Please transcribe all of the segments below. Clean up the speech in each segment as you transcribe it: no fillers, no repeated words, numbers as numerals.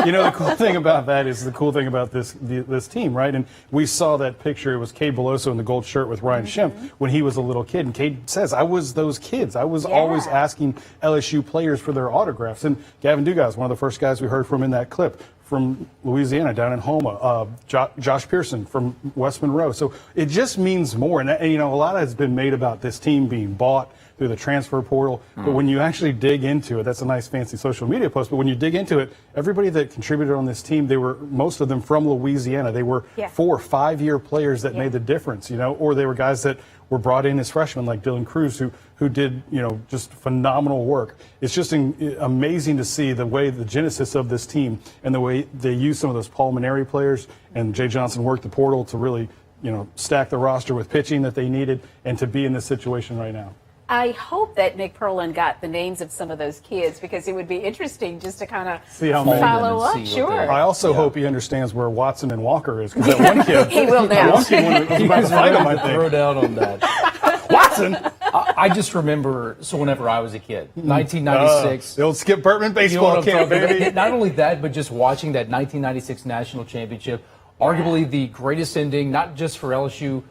You know, the cool thing about that is the cool thing about this team, right? And we saw that picture. It was Cade Beloso in the gold shirt with Ryan Schimpf when he was a little kid. And Cade says, I was those kids. I was always asking LSU players for their autographs. And Gavin Dugas, one of the first guys we heard from in that clip, from Louisiana down in Houma, Josh Pearson from West Monroe. So it just means more. And, you know, a lot has been made about this team being bought through the transfer portal. But when you actually dig into it, that's a nice fancy social media post, but when you dig into it, everybody that contributed on this team, they were, most of them from Louisiana. They were 4 or 5 year players that made the difference, you know, or they were guys that were brought in as freshmen like Dylan Crews who did, you know, just phenomenal work. It's just amazing to see the way the genesis of this team and the way they use some of those Paul Maneri players, and Jay Johnson worked the portal to really, you know, stack the roster with pitching that they needed and to be in this situation right now. I hope that Nick Perlin got the names of some of those kids, because it would be interesting just to kind of follow up. Sure. I also hope he understands where Watson and Walker is, because that one kid, he will now. He might fight him, I think. Throw down on that. Watson. I just remember, so whenever I was a kid, 1996. The old Skip Bertman baseball camp, baby. Not only that, but just watching that 1996 national championship, arguably the greatest ending, not just for LSU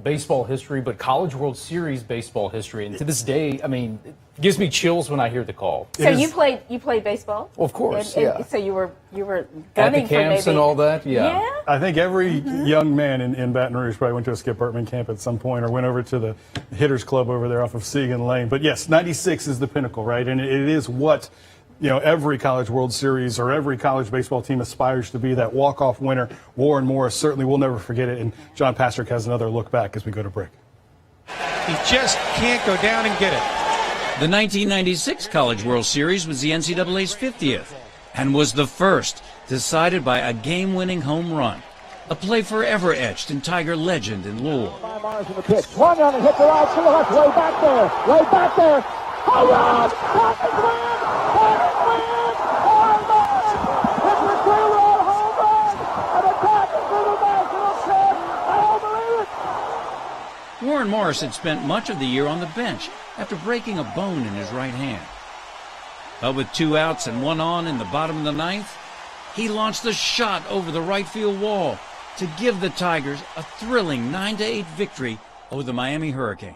baseball history, but College World Series baseball history. And to this day, I mean, it gives me chills when I hear the call. So you played baseball? Well, of course, and so you were gunning at the camps for maybe, and all that. Yeah. I think every young man in Baton Rouge probably went to a Skip Bertman camp at some point, or went over to the Hitters Club over there off of Seagan Lane. But yes, 96 is the pinnacle, right? And it is what, you know, every College World Series or every college baseball team aspires to be, that walk-off winner. Warren Morris, certainly we'll never forget it. And John Pastrick has another look back as we go to break. He just can't go down and get it. The 1996 College World Series was the NCAA's 50th and was the first decided by a game-winning home run, a play forever etched in Tiger legend and lore. Swung on and hit the right to the left, way back there. Home run! Tigers win! Tigers win! Home run! It's a two-run home run! And the Tigers win the national champ! I don't believe it! Warren Morris had spent much of the year on the bench after breaking a bone in his right hand. But with 2 outs and 1 on in the bottom of the 9th, he launched a shot over the right field wall to give the Tigers a thrilling 9-8 victory over the Miami Hurricanes.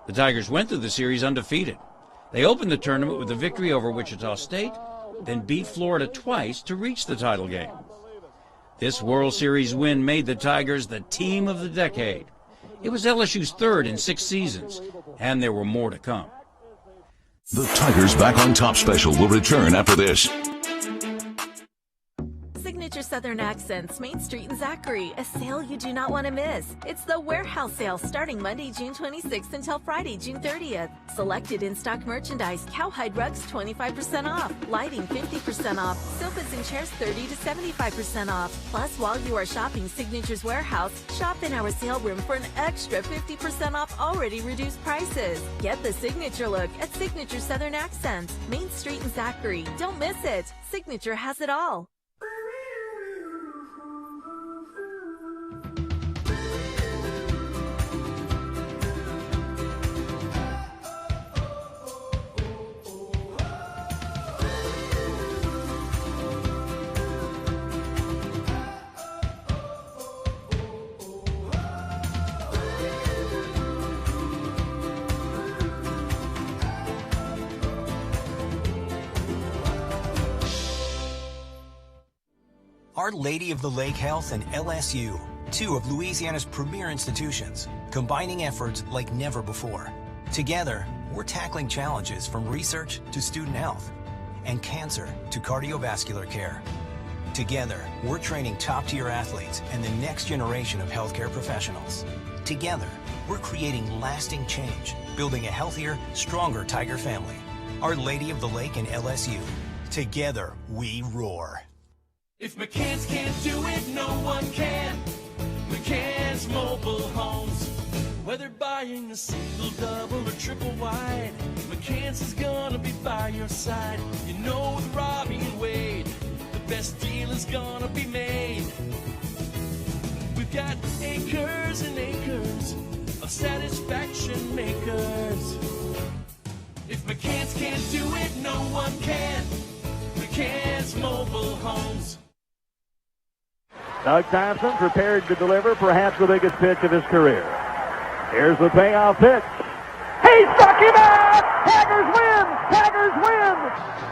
The Tigers went through the series undefeated. They opened the tournament with a victory over Wichita State, then beat Florida twice to reach the title game. This World Series win made the Tigers the team of the decade. It was LSU's 3rd in 6 seasons, and there were more to come. The Tigers Back on Top special will return after this. Signature Southern Accents, Main Street in Zachary. A sale you do not want to miss. It's the warehouse sale starting Monday, June 26th until Friday, June 30th. Selected in-stock merchandise, cowhide rugs 25% off, lighting 50% off, sofas and chairs 30 to 75% off. Plus, while you are shopping Signature's warehouse, shop in our sale room for an extra 50% off already reduced prices. Get the signature look at Signature Southern Accents, Main Street in Zachary. Don't miss it. Signature has it all. Our Lady of the Lake Health and LSU, 2 of Louisiana's premier institutions, combining efforts like never before. Together, we're tackling challenges from research to student health and cancer to cardiovascular care. Together, we're training top-tier athletes and the next generation of healthcare professionals. Together, we're creating lasting change, building a healthier, stronger Tiger family. Our Lady of the Lake and LSU. Together, we roar. If McCann's can't do it, no one can. McCann's Mobile Homes. Whether buying a single, double, or triple wide, McCann's is gonna be by your side. You know with Robbie and Wade, the best deal is gonna be made. We've got acres and acres of satisfaction makers. If McCann's can't do it, no one can. McCann's Mobile Homes. Doug Thompson prepared to deliver perhaps the biggest pitch of his career. Here's the payoff pitch. He struck him out! Tigers win! Tigers win!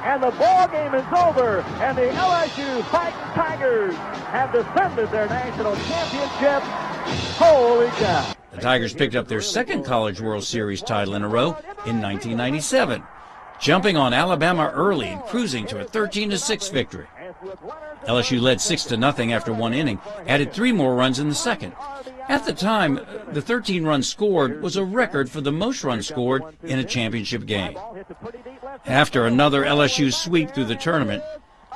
And the ball game is over, and the LSU Fighting Tigers have defended their national championship. Holy cow! The Tigers picked up their second College World Series title in a row in 1997, jumping on Alabama early and cruising to a 13-6 victory. LSU led 6-0 after one inning, added 3 more runs in the second. At the time, the 13 runs scored was a record for the most runs scored in a championship game. After another LSU sweep through the tournament,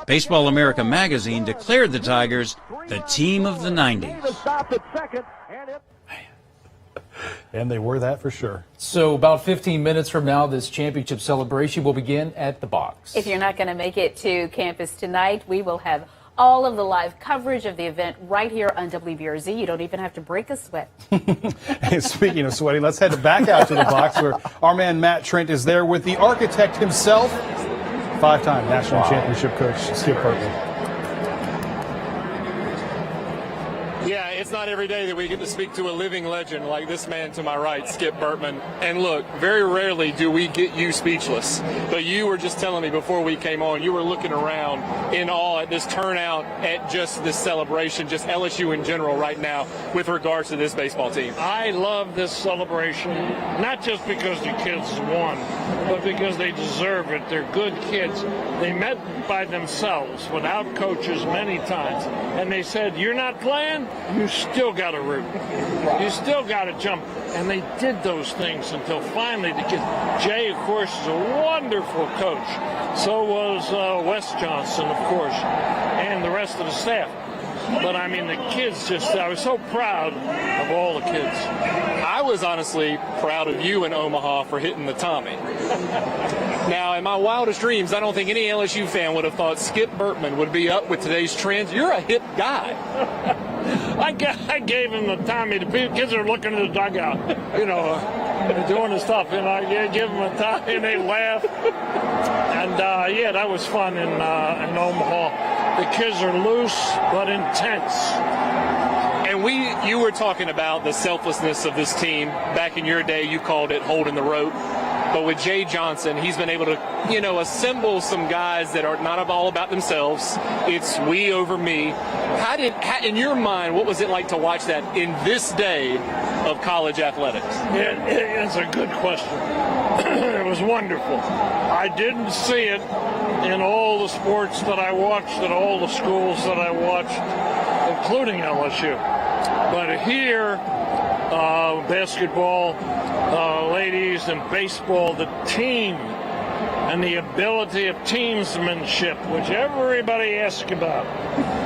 Baseball America magazine declared the Tigers the team of the 90s. And they were that for sure. So about 15 minutes from now, this championship celebration will begin at the box. If you're not going to make it to campus tonight, we will have all of the live coverage of the event right here on WBRZ. You don't even have to break a sweat. Hey, speaking of sweating, let's head back out to the box where our man Matt Trent is there with the architect himself, 5-time national championship coach Skip Bertman. Yeah, it's not every day that we get to speak to a living legend like this man to my right, Skip Bertman. And look, very rarely do we get you speechless. But you were just telling me before we came on, you were looking around in awe at this turnout, at just this celebration, just LSU in general right now with regards to this baseball team. I love this celebration, not just because the kids won, but because they deserve it. They're good kids. They met by themselves without coaches many times. And they said, you're not playing? You still got to root. You still got to jump. And they did those things until finally the kids. Jay, of course, is a wonderful coach. So was Wes Johnson, of course, and the rest of the staff. But, I mean, the kids I was so proud of all the kids. I was honestly proud of you in Omaha for hitting the Tommy. Now, in my wildest dreams, I don't think any LSU fan would have thought Skip Bertman would be up with today's trends. You're a hip guy. I gave him the Tommy. The kids are looking at the dugout, doing the stuff. And I give them a Tommy, and they laugh. And, that was fun in Omaha. The kids are loose but intense. And you were talking about the selflessness of this team. Back in your day, you called it holding the rope. But with Jay Johnson, he's been able to, assemble some guys that are not all about themselves. It's we over me. In your mind, what was it like to watch that in this day of college athletics? It's a good question. It was wonderful. I didn't see it in all the sports that I watched, at all the schools that I watched, including LSU. But here, basketball, ladies, and baseball, the team and the ability of teamsmanship, which everybody asks about.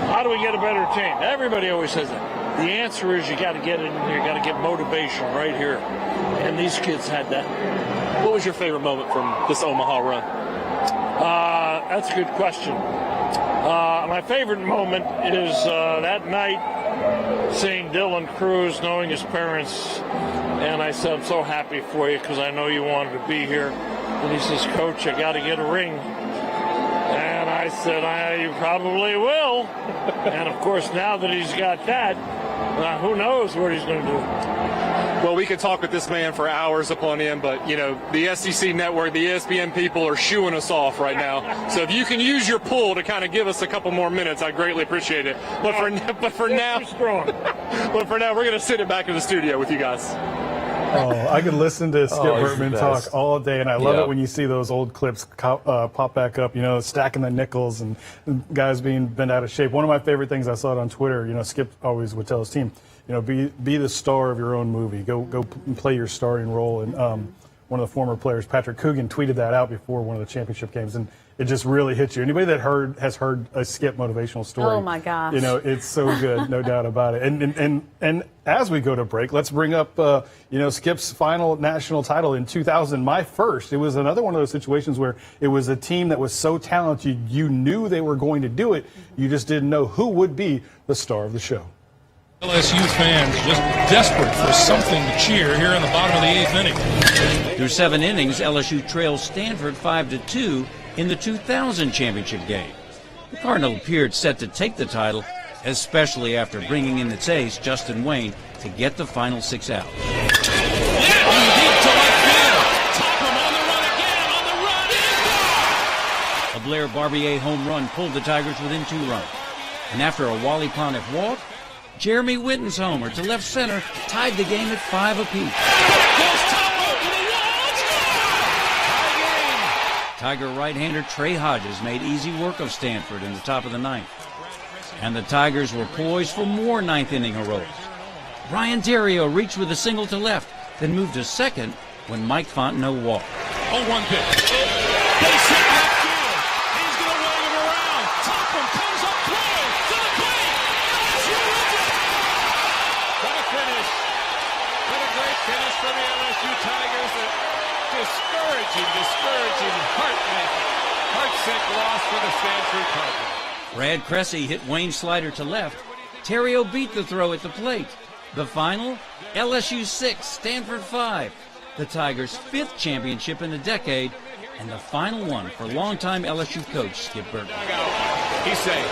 How do we get a better team? Everybody always says that. The answer is you got to get it in here. You got to get motivation right here. And these kids had that. What was your favorite moment from this Omaha run? That's a good question. My favorite moment is that night seeing Dylan Crews, knowing his parents, and I said, I'm so happy for you because I know you wanted to be here. And he says, Coach, I got to get a ring. And I said, you probably will. And, of course, now that he's got that, who knows what he's going to do. Well, we could talk with this man for hours upon end, but, the SEC network, the ESPN people are shooing us off right now. So if you can use your pull to kind of give us a couple more minutes, I greatly appreciate it. But for now, we're going to sit it back in the studio with you guys. Oh, I could listen to Skip Bertman talk all day, and I love it when you see those old clips pop back up, stacking the nickels and guys being bent out of shape. One of my favorite things, I saw it on Twitter, Skip always would tell his team, be the star of your own movie. Go play your starring role. And one of the former players, Patrick Coogan, tweeted that out before one of the championship games, and it just really hits you. Anybody that has heard a Skip motivational story, oh my gosh, it's so good, no doubt about it. And as we go to break, let's bring up Skip's final national title in 2000, my first. It was another one of those situations where it was a team that was so talented, you knew they were going to do it, you just didn't know who would be the star of the show. LSU fans just desperate for something to cheer here in the bottom of the 8th inning. Through 7 innings, LSU trails Stanford 5-2 in the 2000 championship game. The Cardinal appeared set to take the title, especially after bringing in its ace, Justin Wayne, to get the final 6 out. A Blair Barbier home run pulled the Tigers within 2 runs. And after a Wally Pontiff walk, Jeremy Witten's homer to left center tied the game at 5 apiece. Tiger right-hander Trey Hodges made easy work of Stanford in the top of the 9th. And the Tigers were poised for more 9th inning heroics. Ryan Terrio reached with a single to left, then moved to second when Mike Fontenot walked. 0-1 pitch. Base hit left field. He's going to wave him around. Topham comes up close to the plate. LSU wins it. What a finish. What a great finish for the LSU Tigers. Discouraging, heartsick loss for the Stanford Cardinals. Brad Cressy hit Wayne's slider to left. Terrio beat the throw at the plate. The final, LSU 6, Stanford 5. The Tigers' 5th championship in a decade, and the final one for longtime LSU coach Skip Bertman. He's saying,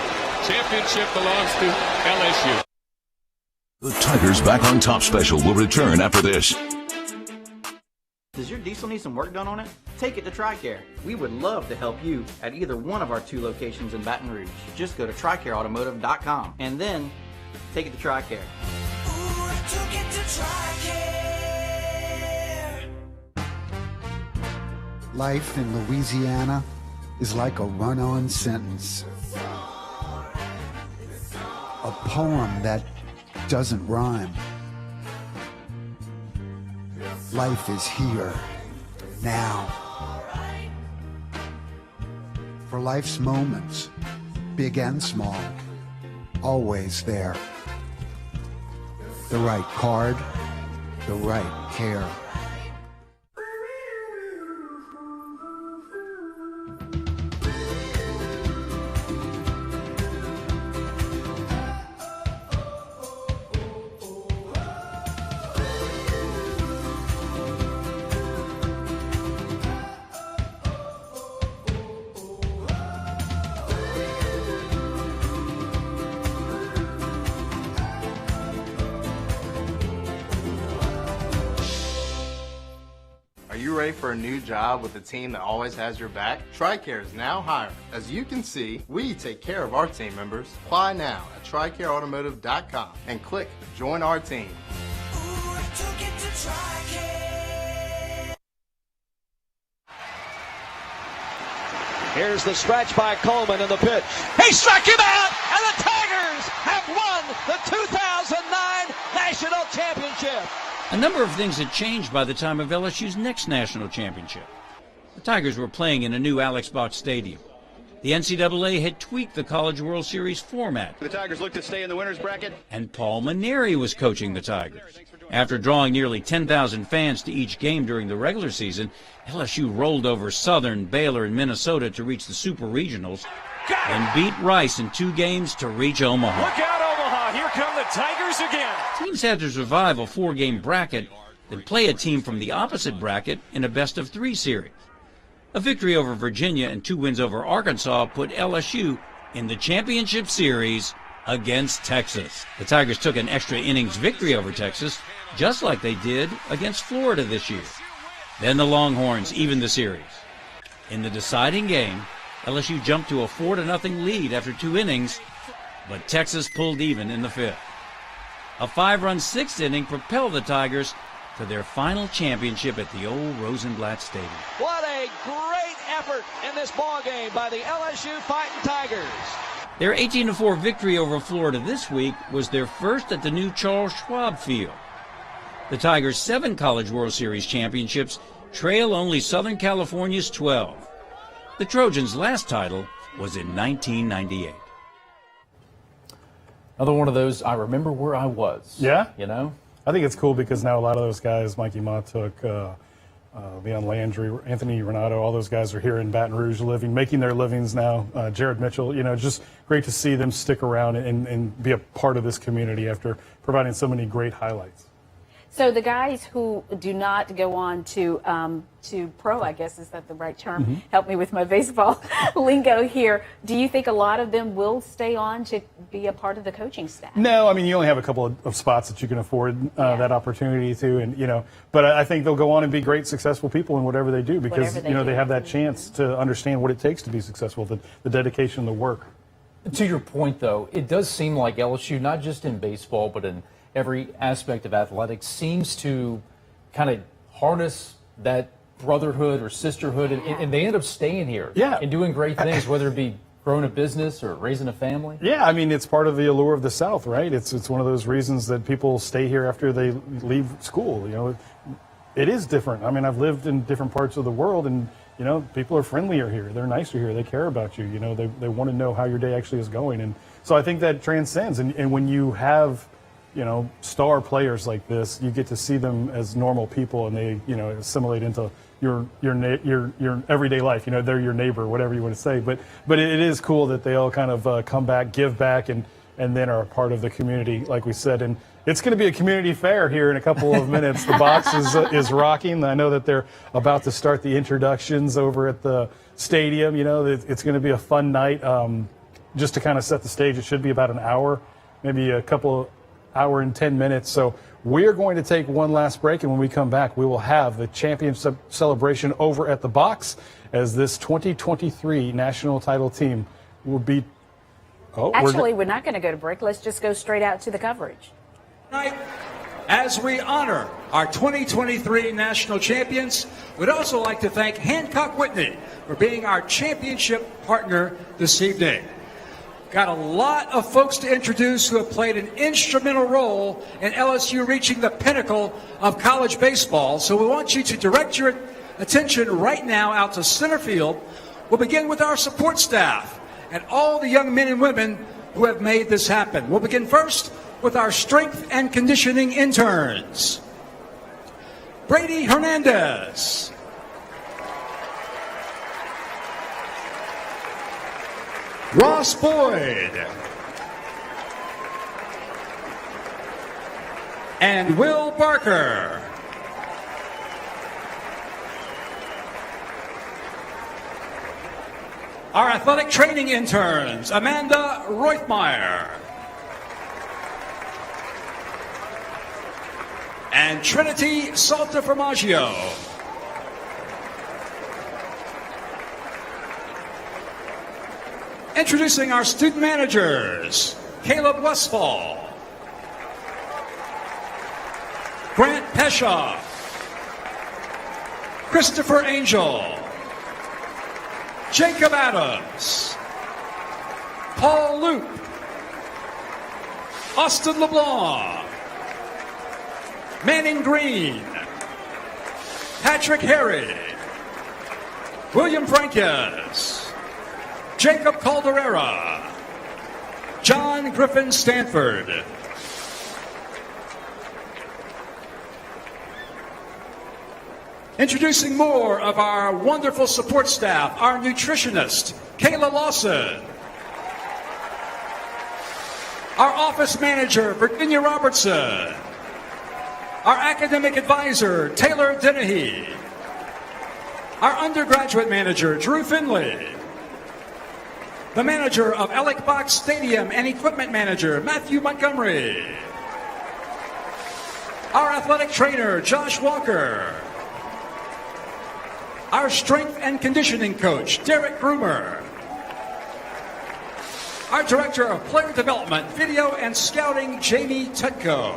championship belongs to LSU. The Tigers Back on Top special will return after this. Does your diesel need some work done on it? Take it to TRICARE. We would love to help you at either one of our 2 locations in Baton Rouge. Just go to TRICAREautomotive.com and then take it to TRICARE. Life in Louisiana is like a run-on sentence. A poem that doesn't rhyme. Life is here, now. For life's moments, big and small, always there. The right card, the right care. Are you ready for a new job with a team that always has your back? TRICARE is now hiring. As you can see, we take care of our team members. Apply now at TRICAREautomotive.com and click Join Our Team. Here's the stretch by Coleman and the pitch. He struck him out, and the Tigers have won the 2009 National Championship. A number of things had changed by the time of LSU's next national championship. The Tigers were playing in a new Alex Bach Stadium. The NCAA had tweaked the College World Series format. The Tigers look to stay in the winner's bracket. And Paul Maneri was coaching the Tigers. After drawing nearly 10,000 fans to each game during the regular season, LSU rolled over Southern, Baylor, and Minnesota to reach the Super Regionals and beat Rice in 2 games to reach Omaha. Look out, Omaha. Here come the Tigers again. Teams had to survive a 4-game bracket, then play a team from the opposite bracket in a best-of-3 series. A victory over Virginia and 2 wins over Arkansas put LSU in the championship series against Texas. The Tigers took an extra innings victory over Texas, just like they did against Florida this year. Then the Longhorns evened the series. In the deciding game, LSU jumped to a 4-0 lead after 2 innings, but Texas pulled even in the 5th. A 5-run 6th inning propelled the Tigers to their final championship at the old Rosenblatt Stadium. What a great effort in this ballgame by the LSU Fighting Tigers. Their 18-4 victory over Florida this week was their first at the new Charles Schwab Field. The Tigers' 7 College World Series championships trail only Southern California's 12. The Trojans' last title was in 1998. Another one of those, I remember where I was. Yeah? You know? I think it's cool because now a lot of those guys, Mikey Mottook, Leon Landry, Anthony Renato, all those guys are here in Baton Rouge making their livings now. Jared Mitchell, just great to see them stick around and be a part of this community after providing so many great highlights. So the guys who do not go on to pro, I guess, is that the right term? Help me with my baseball lingo here. Do you think a lot of them will stay on to be a part of the coaching staff? No, I mean, you only have a couple of spots that you can afford that opportunity to, and but I think they'll go on and be great, successful people in whatever they do because they have that chance to understand what it takes to be successful, the dedication, the work. To your point, though, it does seem like LSU, not just in baseball, but in every aspect of athletics, seems to kind of harness that brotherhood or sisterhood, and they end up staying here and doing great things, whether it be growing a business or raising a family. Yeah, I mean, it's part of the allure of the South, right? It's one of those reasons that people stay here after they leave school. It is different. I mean, I've lived in different parts of the world, and people are friendlier here. They're nicer here. They care about you. They want to know how your day actually is going, and so I think that transcends. And when you have star players like this, you get to see them as normal people, and they assimilate into your everyday life. They're your neighbor, whatever you want to say. But it is cool that they all kind of come back, give back, and then are a part of the community, like we said. And it's going to be a community fair here in a couple of minutes. The box is rocking. I know that they're about to start the introductions over at the stadium. It's going to be a fun night. Just to kind of set the stage, it should be about an hour, maybe a couple hour and 10 minutes. So we're going to take one last break, and when we come back, we will have the championship celebration over at the box as this 2023 national title team will be. Actually, we're not going to go to break. Let's just go straight out to the coverage. Tonight, as we honor our 2023 national champions, we'd also like to thank Hancock Whitney for being our championship partner this evening. Got a lot of folks to introduce who have played an instrumental role in LSU reaching the pinnacle of college baseball. So we want you to direct your attention right now out to center field. We'll begin with our support staff and all the young men and women who have made this happen. We'll begin first with our strength and conditioning interns. Brady Hernandez. Ross Boyd. And Will Barker. Our athletic training interns, Amanda Roithmeyer. And Trinity Saltaformaggio. Introducing our student managers, Caleb Westfall, Grant Pesha, Christopher Angel, Jacob Adams, Paul Loop, Austin LeBlanc, Manning Green, Patrick Harry, William Franquez, Jacob Calderera, John Griffin Stanford, introducing more of our wonderful support staff, our nutritionist, Kayla Lawson, our office manager, Virginia Robertson, our academic advisor, Taylor Dennehy, our undergraduate manager, Drew Finley, the manager of Alec Box Stadium and equipment manager, Matthew Montgomery, our athletic trainer, Josh Walker, our strength and conditioning coach, Derek Groomer, our director of player development, video and scouting, Jamie Tutko,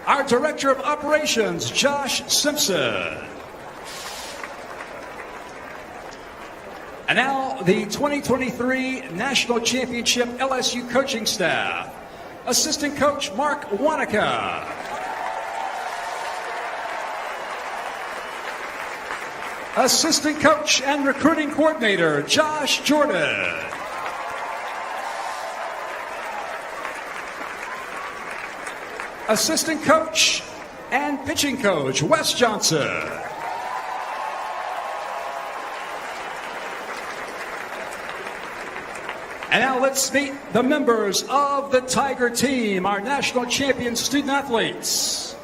our director of operations, Josh Simpson. And now the 2023 National Championship LSU coaching staff. Assistant coach Mark Wanaka. Assistant coach and recruiting coordinator Josh Jordan. Assistant coach and pitching coach Wes Johnson. And now let's meet the members of the Tiger team, our national champion student athletes.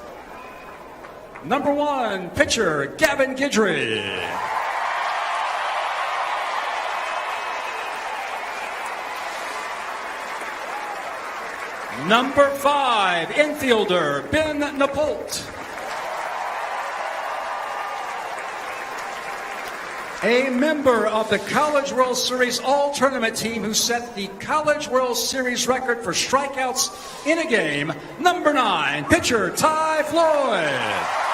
Number 1, pitcher Gavin Guidry. Number 5, infielder Ben Napolt. A member of the College World Series All-Tournament team who set the College World Series record for strikeouts in a game, number 9, pitcher Ty Floyd.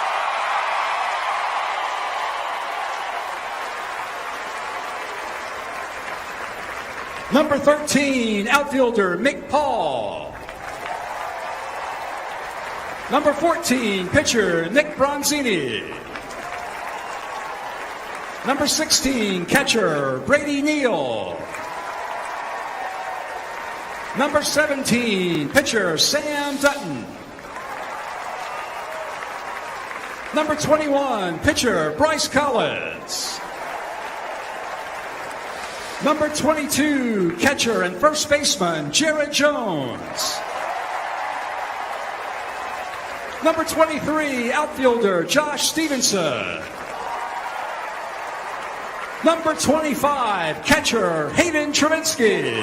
Number 13, outfielder Mick Paul. Number 14, pitcher Nick Bronzini. Number 16, catcher Brady Neal. Number 17, pitcher Sam Dutton. Number 21, pitcher Bryce Collins. Number 22, catcher and first baseman Jared Jones. Number 23, outfielder Josh Stevenson. Number 25, catcher Hayden Travinsky.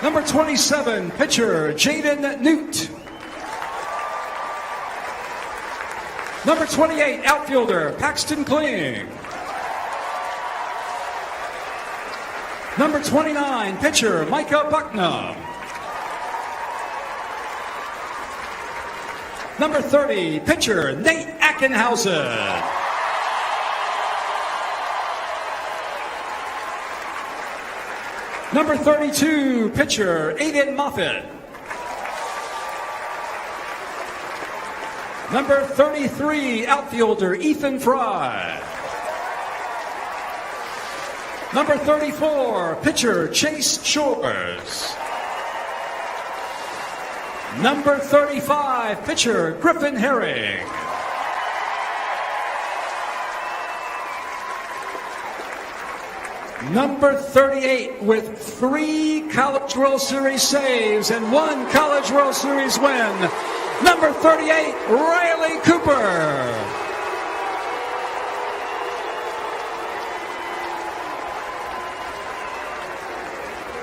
Number 27, pitcher Jaden Newt. Number 28, outfielder Paxton Kling. Number 29, pitcher Micah Bucknam. Number 30, pitcher Nate Ackenhausen. Number 32, pitcher Aiden Moffitt. Number 33, outfielder Ethan Fry. Number 34, pitcher Chase Shores. Number 35, pitcher Griffin Herring. Number 38 with 3 College World Series saves and 1 College World Series win. Number 38, Riley Cooper.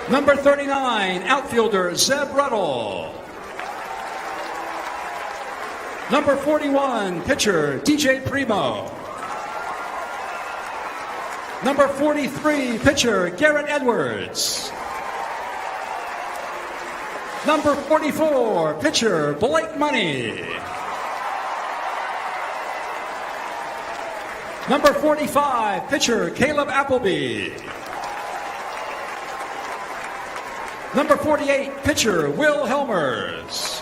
Number 39, outfielder Zeb Ruddle. Number 41, pitcher DJ Primo. Number 43, pitcher Garrett Edwards. Number 44, pitcher Blake Money. Number 45, pitcher Caleb Appleby. Number 48, pitcher Will Helmers.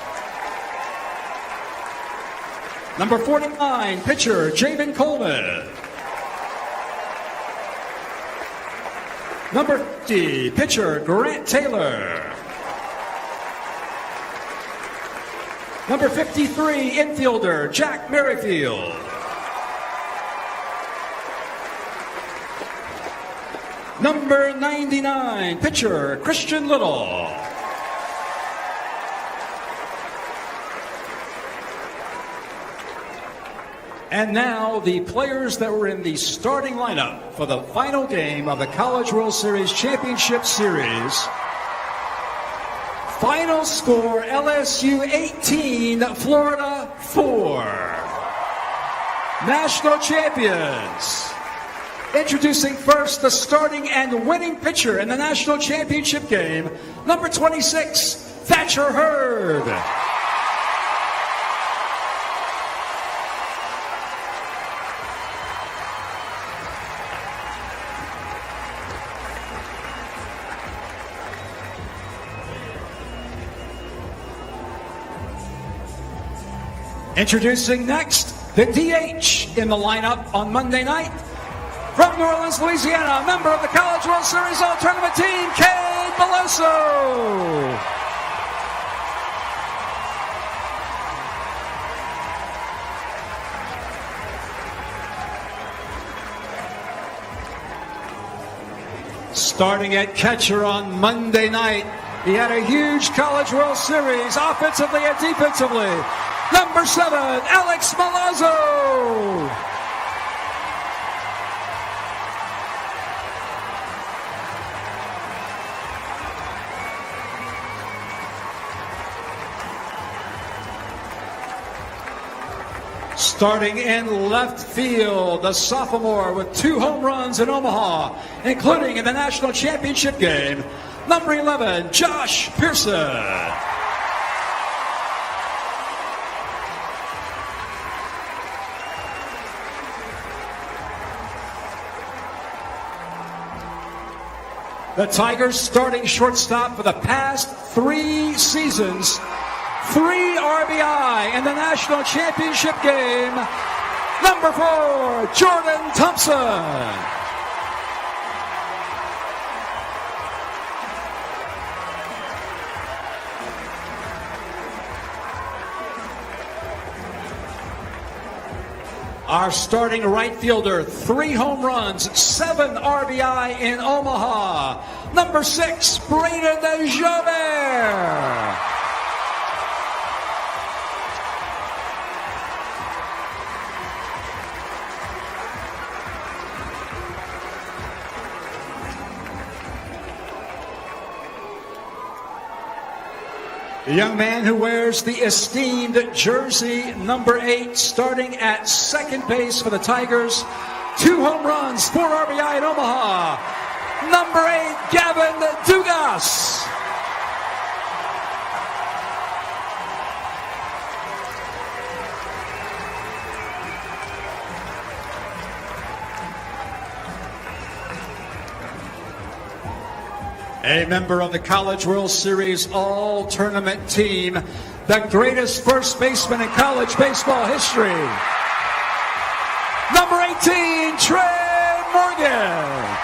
Number 49, pitcher Javen Coleman. Number 50, pitcher Grant Taylor. Number 53, infielder Jack Merrifield. Number 99, pitcher Christian Little. And now the players that were in the starting lineup for the final game of the College World Series Championship Series. Final score, LSU 18, Florida 4. National champions. Introducing first the starting and winning pitcher in the national championship game, number 26, Thatcher Hurd. Introducing next, the DH in the lineup on Monday night. From New Orleans, Louisiana, a member of the College World Series All-Tournament team, Cade Beloso. Starting at catcher on Monday night, he had a huge College World Series, offensively and defensively. Number 7, Alex Milazzo. Starting in left field, the sophomore with 2 home runs in Omaha, including in the national championship game, number 11, Josh Pearson. The Tigers starting shortstop for the past 3 seasons. 3 RBI in the national championship game. Number 4, Jordan Thompson. Our starting right fielder, 3 home runs, 7 RBI in Omaha. Number 6, Braden DeJoubert. The young man who wears the esteemed jersey number 8, starting at second base for the Tigers. 2 home runs, 4 RBI in Omaha. Number 8, Gavin Dugas. A member of the College World Series All-Tournament team, the greatest first baseman in college baseball history. Number 18, Trey Morgan.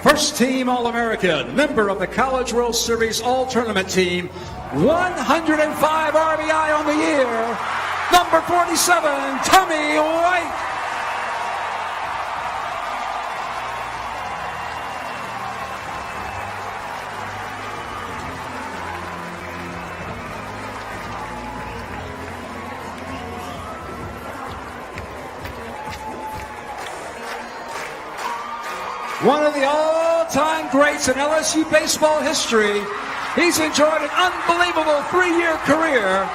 First team All-American, member of the College World Series All-Tournament team, 105 RBI on the year, number 47, Tommy White. One of the all-time greats in LSU baseball history. He's enjoyed an unbelievable 3-year career.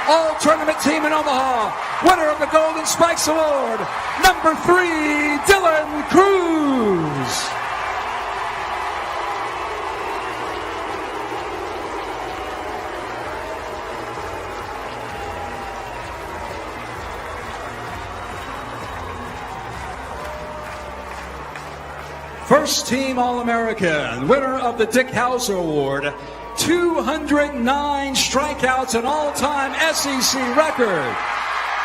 All-tournament team in Omaha. Winner of the Golden Spikes Award. Number 3, Dylan Crews. First team All-American, winner of the Dick Hauser Award, 209 strikeouts, an all-time SEC record.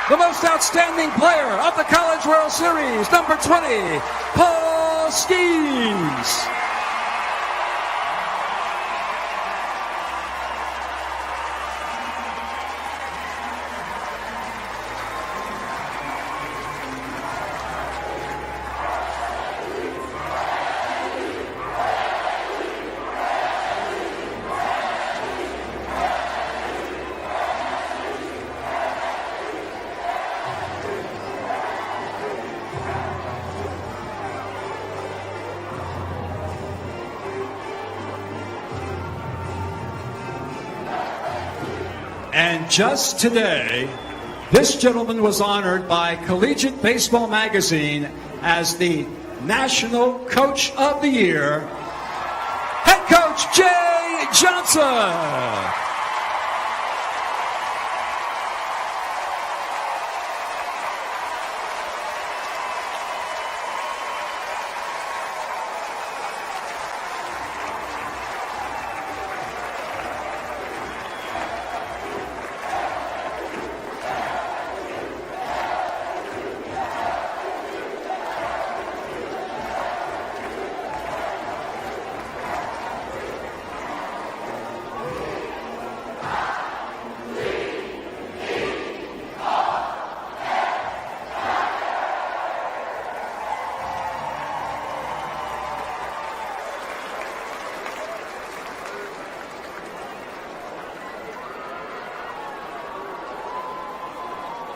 The most outstanding player of the College World Series, number 20, Paul Skenes. And just today, this gentleman was honored by Collegiate Baseball Magazine as the National Coach of the Year, Head Coach Jay Johnson.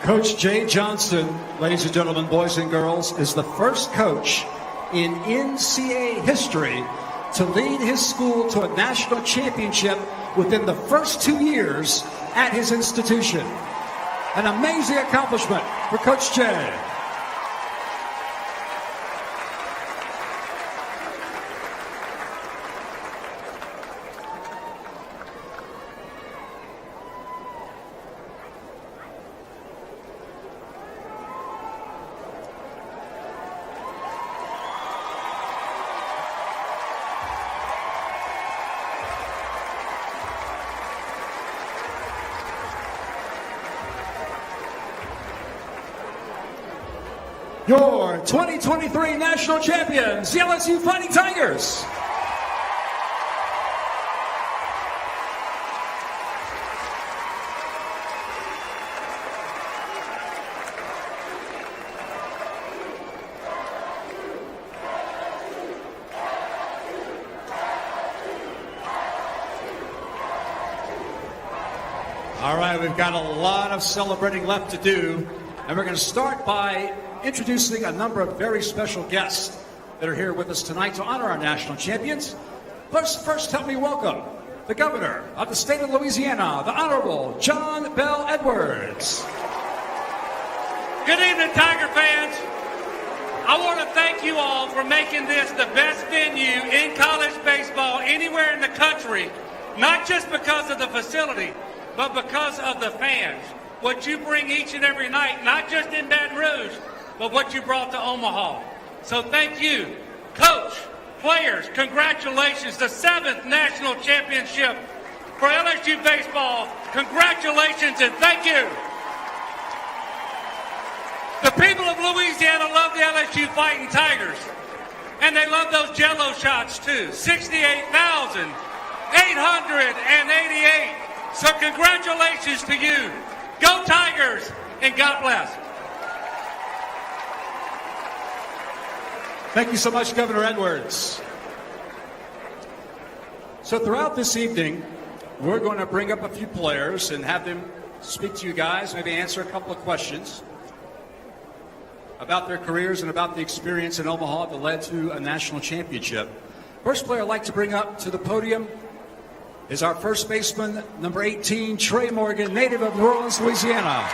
Coach Jay Johnson, ladies and gentlemen, boys and girls, is the first coach in NCAA history to lead his school to a national championship within the first 2 years at his institution. An amazing accomplishment for Coach Jay. Your 2023 national champions, the LSU Fighting Tigers. All right, we've got a lot of celebrating left to do, and we're going to start by introducing a number of very special guests that are here with us tonight to honor our national champions. First, help me welcome the governor of the state of Louisiana, the Honorable John Bell Edwards. Good evening, Tiger fans. I want to thank you all for making this the best venue in college baseball anywhere in the country, not just because of the facility, but because of the fans. What you bring each and every night, not just in Baton Rouge, but what you brought to Omaha. So thank you. Coach, players, congratulations. The 7th national championship for LSU baseball. Congratulations and thank you. The people of Louisiana love the LSU Fighting Tigers. And they love those Jell-O shots too. 68,888. So congratulations to you. Go Tigers and God bless. Thank you so much, Governor Edwards. So throughout this evening, we're going to bring up a few players and have them speak to you guys, maybe answer a couple of questions about their careers and about the experience in Omaha that led to a national championship. First player I'd like to bring up to the podium is our first baseman, number 18, Trey Morgan, native of New Orleans, Louisiana.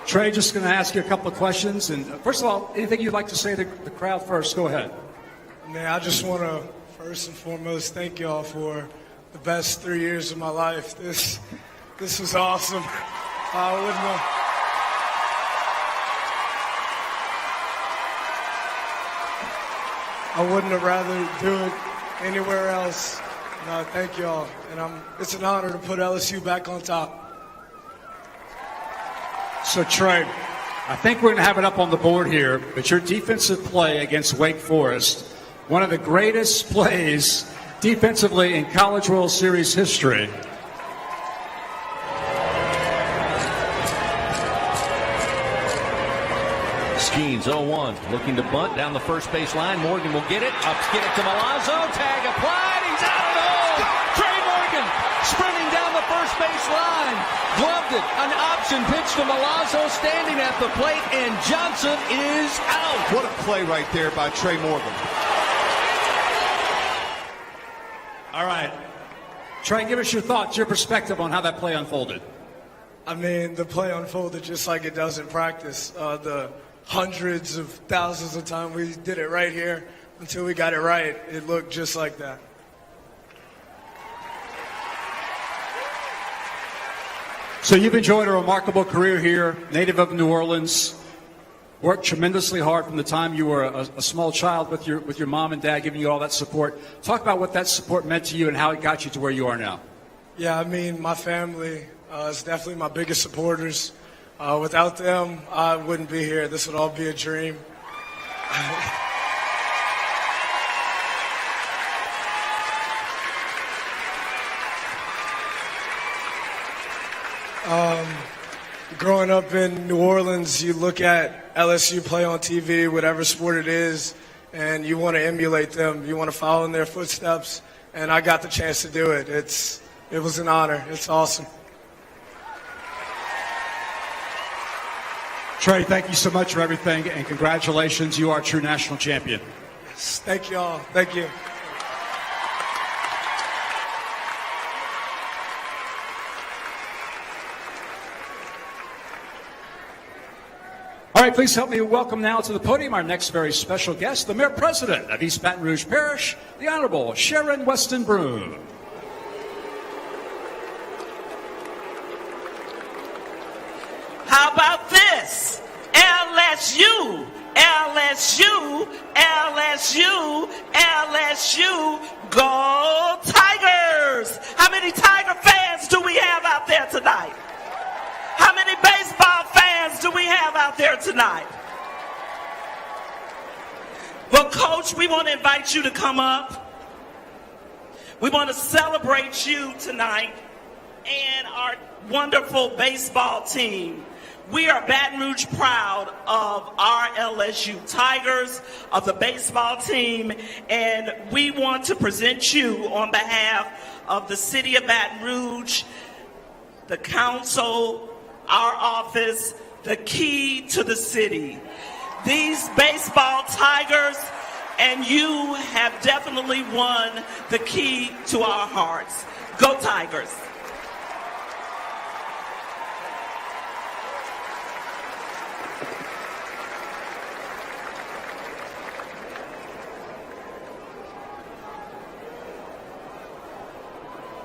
Trey, just going to ask you a couple of questions. And first of all, anything you'd like to say to the crowd first? Go ahead. Man, I just want to first and foremost thank y'all for the best 3 years of my life. This was awesome. I wouldn't have rather do it anywhere else. No, thank y'all. And it's an honor to put LSU back on top. So, Trey, I think we're going to have it up on the board here, but your defensive play against Wake Forest, one of the greatest plays defensively in College World Series history. Skenes 0-1, looking to bunt down the first base line. Morgan will get it. Up, get it to Milazzo. Tag applied. He's out of the hole. Trey Morgan sprinting down the first base line. Gloved it. An option pitch to Milazzo standing at the plate, and Johnson is out. What a play right there by Trey Morgan. All right. Trey, give us your thoughts, your perspective on how that play unfolded. I mean, the play unfolded just like it does in practice. The hundreds of thousands of times we did it right here until we got it right. It looked just like that. So you've enjoyed a remarkable career here, native of New Orleans, worked tremendously hard from the time you were a small child with your mom and dad giving you all that support. Talk about what that support meant to you and how it got you to where you are now. Yeah, I mean, my family is definitely my biggest supporters. Without them, I wouldn't be here. This would all be a dream. Growing up in New Orleans, you look at LSU play on TV, whatever sport it is, and you want to emulate them. You want to follow in their footsteps, and I got the chance to do it. It was an honor. It's awesome. Trey, thank you so much for everything, and congratulations. You are a true national champion. Thank you all. Thank you. All right, please help me welcome now to the podium our next very special guest, the Mayor President of East Baton Rouge Parish, the Honorable Sharon Weston Broom. How about this? LSU, LSU, LSU, LSU, go Tigers! How many Tiger fans do we have out there tonight? How many baseball fans do we have out there tonight? Well, Coach, we want to invite you to come up. We want to celebrate you tonight and our wonderful baseball team. We are Baton Rouge proud of our LSU Tigers, of the baseball team, and we want to present you on behalf of the city of Baton Rouge, the council, our office, the key to the city. These baseball Tigers and you have definitely won the key to our hearts. Go Tigers.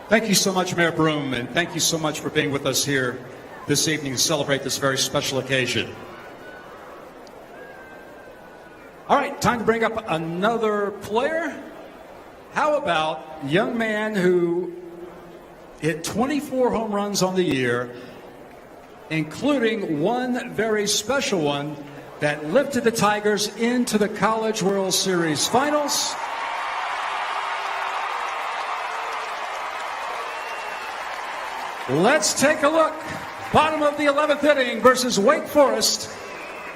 Thank you so much, Mayor Broom, and thank you so much for being with us here this evening to celebrate this very special occasion. All right, time to bring up another player. How about a young man who hit 24 home runs on the year, including one very special one that lifted the Tigers into the College World Series Finals. Let's take a look. Bottom of the 11th inning versus Wake Forest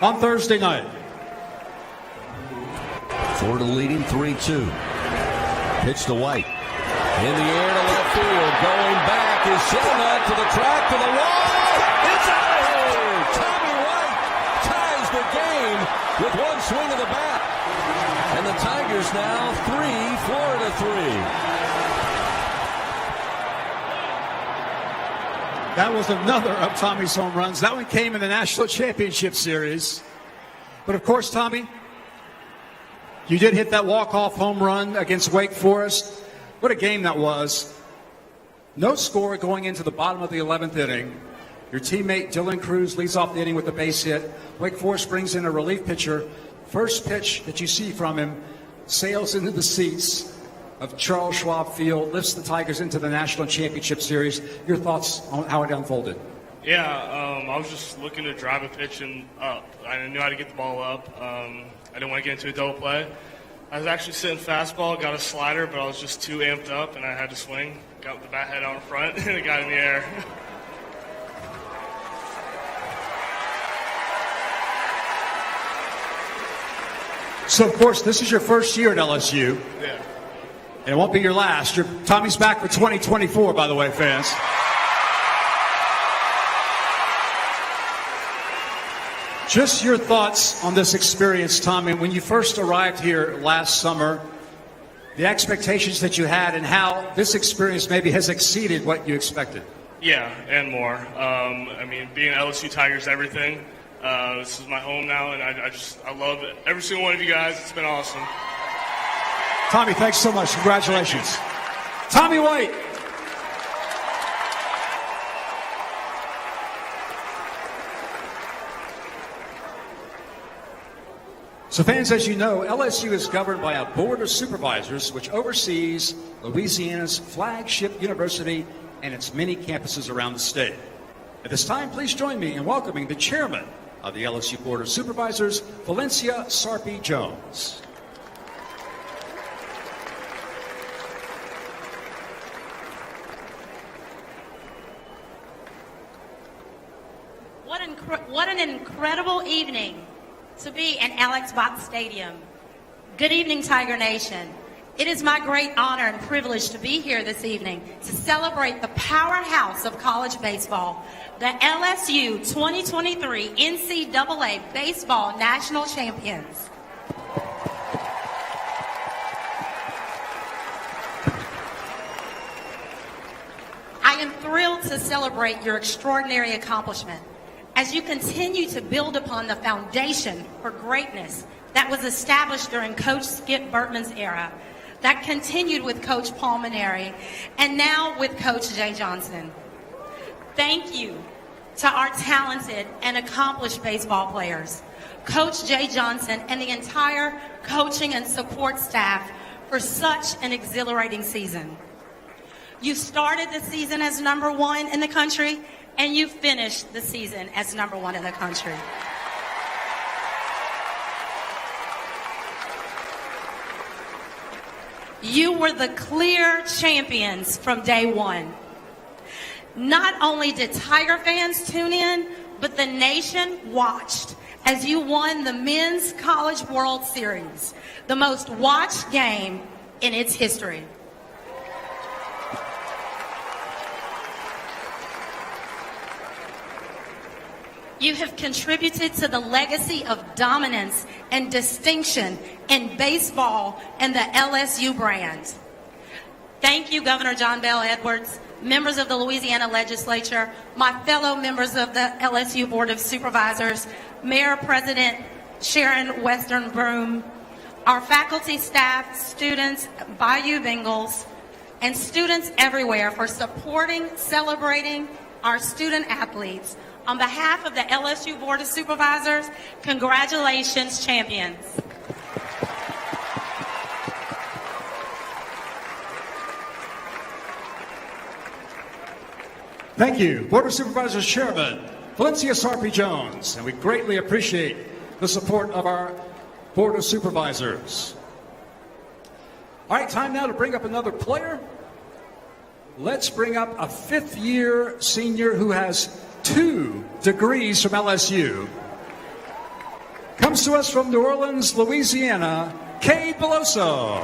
on Thursday night. Florida leading 3-2. Pitch to White. In the air to left field. Going back is Shelnut to the track, to the wall. It's out of here. Tommy White ties the game with one swing of the bat. And the Tigers now 3, Florida 3. That was another of Tommy's home runs. That one came in the National Championship Series. But of course, Tommy, you did hit that walk-off home run against Wake Forest. What a game that was. No score going into the bottom of the 11th inning. Your teammate Dylan Crews leads off the inning with a base hit. Wake Forest brings in a relief pitcher. First pitch that you see from him sails into the seats of Charles Schwab Field, lifts the Tigers into the National Championship Series. Your thoughts on how it unfolded? Yeah, I was just looking to drive a pitch and up. I knew how to get the ball up. I didn't want to get into a double play. I was actually sitting fastball, got a slider, but I was just too amped up, and I had to swing. Got the bat head out in front, and it got in the air. So, of course, this is your first year at LSU. Yeah. And it won't be your last. Tommy's back for 2024, by the way, fans. Just your thoughts on this experience, Tommy. When you first arrived here last summer, the expectations that you had and how this experience maybe has exceeded what you expected. Yeah, and more. I mean, being LSU Tigers, everything. This is my home now, and I love it. Every single one of you guys. It's been awesome. Tommy, thanks so much. Congratulations. Tommy White. So fans, as you know, LSU is governed by a board of supervisors which oversees Louisiana's flagship university and its many campuses around the state. At this time, please join me in welcoming the chairman of the LSU Board of Supervisors, Valencia Sarpy Jones. What an incredible evening to be in Alex Bott Stadium. Good evening, Tiger Nation. It is my great honor and privilege to be here this evening to celebrate the powerhouse of college baseball, the LSU 2023 NCAA Baseball National Champions. I am thrilled to celebrate your extraordinary accomplishment as you continue to build upon the foundation for greatness that was established during Coach Skip Bertman's era, that continued with Coach Paul Maneri, and now with Coach Jay Johnson. Thank you to our talented and accomplished baseball players, Coach Jay Johnson and the entire coaching and support staff for such an exhilarating season. You started the season as #1 in the country, and you finished the season as #1 in the country. You were the clear champions from day one. Not only did Tiger fans tune in, but the nation watched as you won the Men's College World Series, the most watched game in its history. You have contributed to the legacy of dominance and distinction in baseball and the LSU brand. Thank you, Governor John Bell Edwards, members of the Louisiana Legislature, my fellow members of the LSU Board of Supervisors, Mayor President Sharon Western Broom, our faculty, staff, students, Bayou Bengals, and students everywhere for supporting, celebrating our student athletes. On behalf of the LSU Board of Supervisors, congratulations, champions. Thank you, Board of Supervisors Chairman Valencia Sarpy Jones, and we greatly appreciate the support of our Board of Supervisors. All right, time now to bring up another player. Let's bring up a fifth-year senior who has 2 degrees from LSU. Comes to us from New Orleans, Louisiana, Cade Beloso.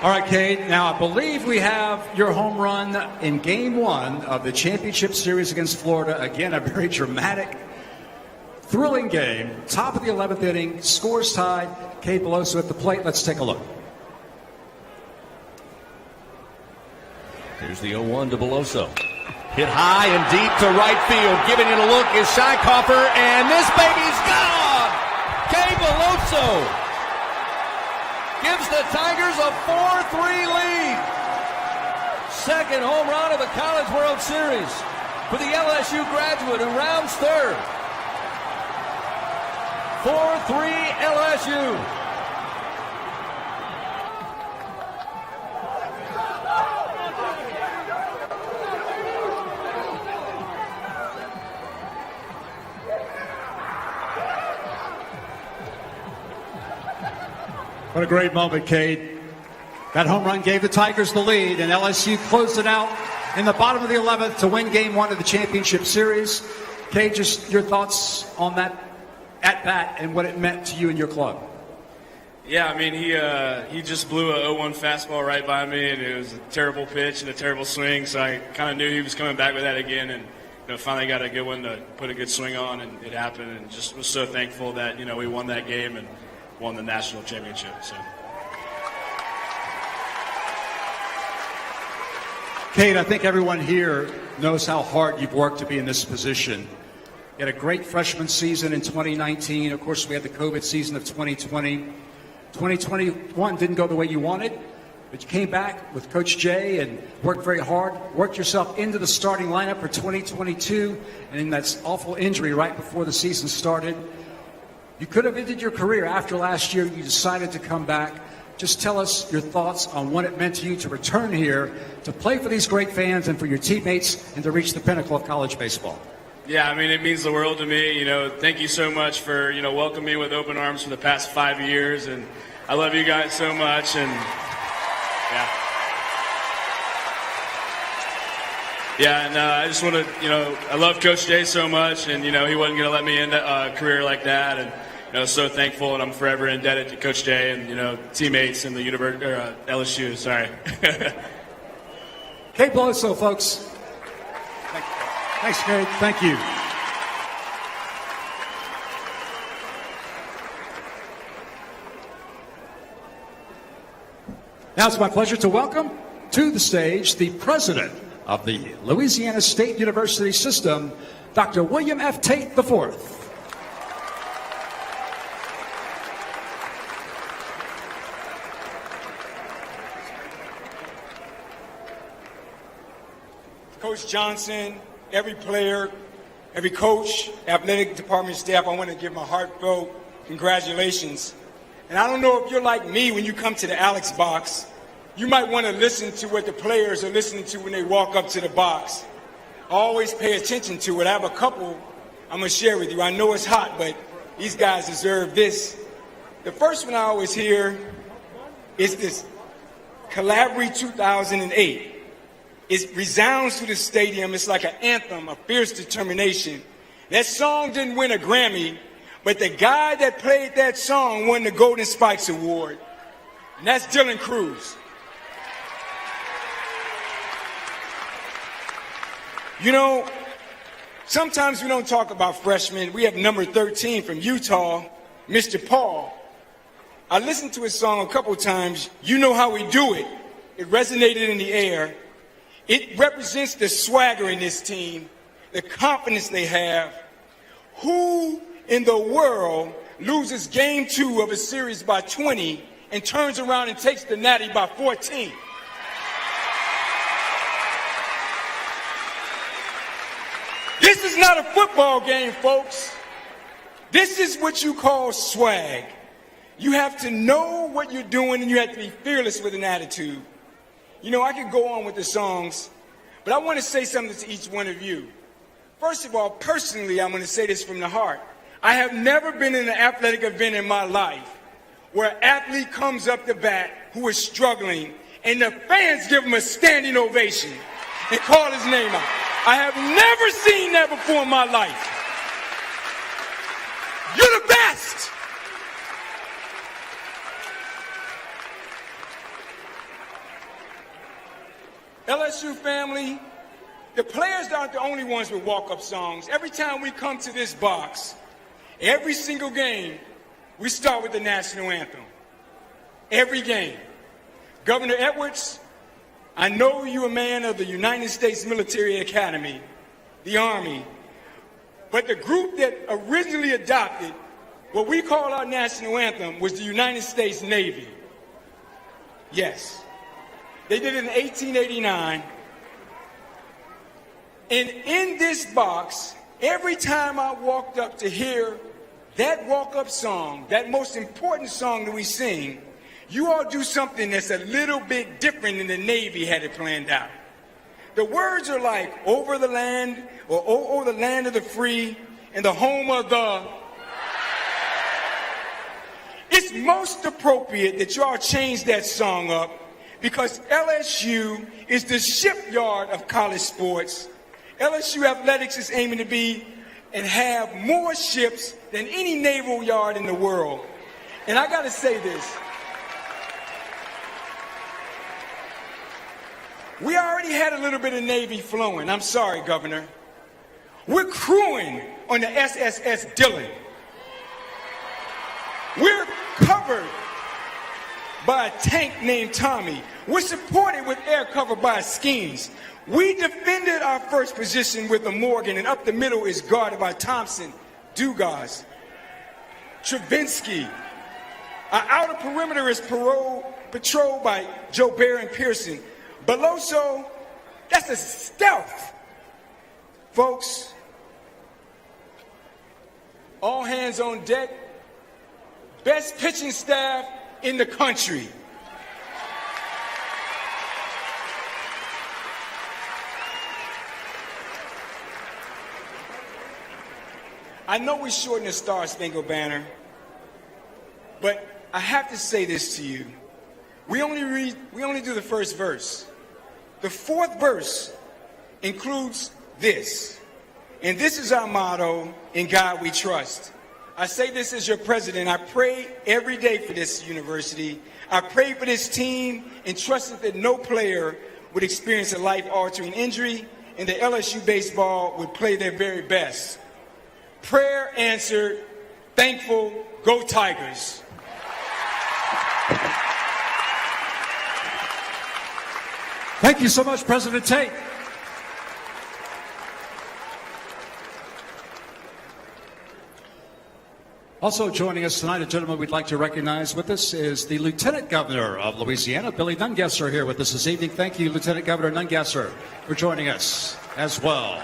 All right, Cade, now I believe we have your home run in Game 1 of the championship series against Florida. Again, a very dramatic, thrilling game. Top of the 11th inning, scores tied. Cade Beloso at the plate. Let's take a look. Here's the 0-1 to Beloso. Hit high and deep to right field. Giving it a look is Scheikhoffer, and this baby's gone! Cade Beloso gives the Tigers a 4-3 lead. Second home run of the College World Series for the LSU graduate who rounds third. 4-3 LSU. What a great moment, Cade. That home run gave the Tigers the lead, and LSU closed it out in the bottom of the 11th to win Game 1 of the championship series. Cade, just your thoughts on that at-bat and what it meant to you and your club. Yeah, I mean, he just blew a 0-1 fastball right by me, and it was a terrible pitch and a terrible swing, so I kind of knew he was coming back with that again, and finally got a good one to put a good swing on, and it happened, and just was so thankful that, we won that game and won the national championship. So. Cade, I think everyone here knows how hard you've worked to be in this position. You had a great freshman season in 2019. Of course, we had the COVID season of 2020. 2021 didn't go the way you wanted, but you came back with Coach Jay and worked very hard, worked yourself into the starting lineup for 2022, and in that awful injury right before the season started. You could have ended your career after last year. You decided to come back. Just tell us your thoughts on what it meant to you to return here, to play for these great fans and for your teammates, and to reach the pinnacle of college baseball. Yeah, I mean, it means the world to me. Thank you so much for, welcoming me with open arms for the past 5 years. And I love you guys so much. And, yeah. Yeah, and I just want to, I love Coach Jay so much, and, he wasn't going to let me end a career like that. And, so thankful, and I'm forever indebted to Coach Jay and, teammates in the LSU. Sorry. Kate Bledsoe, folks. Thanks, Kate. Thank you. Now it's my pleasure to welcome to the stage the president of the Louisiana State University System, Dr. William F. Tate IV. Coach Johnson, every player, every coach, athletic department staff, I want to give my heartfelt congratulations. And I don't know if you're like me when you come to the Alex box, you might want to listen to what the players are listening to when they walk up to the box. Always pay attention to it. I have a couple I'm going to share with you. I know it's hot, but these guys deserve this. The first one I always hear is this Calabria 2008. It resounds through the stadium. It's like an anthem, a fierce determination. That song didn't win a Grammy, but the guy that played that song won the Golden Spikes Award, and that's Dylan Crews. Sometimes we don't talk about freshmen. We have number 13 from Utah, Mr. Paul. I listened to his song a couple times. You know how we do it. It resonated in the air. It represents the swagger in this team, the confidence they have. Who in the world loses game 2 of a series by 20 and turns around and takes the Natty by 14? This is not a football game, folks. This is what you call swag. You have to know what you're doing, and you have to be fearless with an attitude. I could go on with the songs, but I want to say something to each one of you. First of all, personally, I'm going to say this from the heart. I have never been in an athletic event in my life where an athlete comes up the bat who is struggling, and the fans give him a standing ovation and call his name out. I have never seen that before in my life. You're the best. LSU family, the players aren't the only ones with walk-up songs. Every time we come to this box, every single game, we start with the national anthem. Every game. Governor Edwards, I know you're a man of the United States Military Academy, the Army, but the group that originally adopted what we call our national anthem was the United States Navy. Yes. They did it in 1889. And in this box, every time I walked up to hear that walk-up song, that most important song that we sing, you all do something that's a little bit different than the Navy had it planned out. The words are like, over the land, or over the land of the free, and the home of the... It's most appropriate that y'all change that song up, because LSU is the shipyard of college sports. LSU athletics is aiming to be and have more ships than any naval yard in the world. And I gotta say this. We already had a little bit of Navy flowing. I'm sorry, Governor. We're crewing on the SSS Dillon. We're covered by a tank named Tommy. We're supported with air cover by Skenes. We defended our first position with a Morgan, and up the middle is guarded by Thompson, Dugas, Travinsky. Our outer perimeter is patrolled by Joe Bear and Pearson. Beloso, that's a stealth. Folks, all hands on deck, best pitching staff in the country. I know we shortened the Star Spangled Banner, but I have to say this to you. We only do the first verse. The fourth verse includes this. And this is our motto, "In God We Trust." I say this as your president. I pray every day for this university. I pray for this team and trusted that no player would experience a life-altering injury and that LSU baseball would play their very best. Prayer answered. Thankful. Go Tigers. Thank you so much, President Tate. Also joining us tonight, a gentleman we'd like to recognize with us is the Lieutenant Governor of Louisiana, Billy Nungesser, here with us this evening. Thank you, Lieutenant Governor Nungesser, for joining us as well.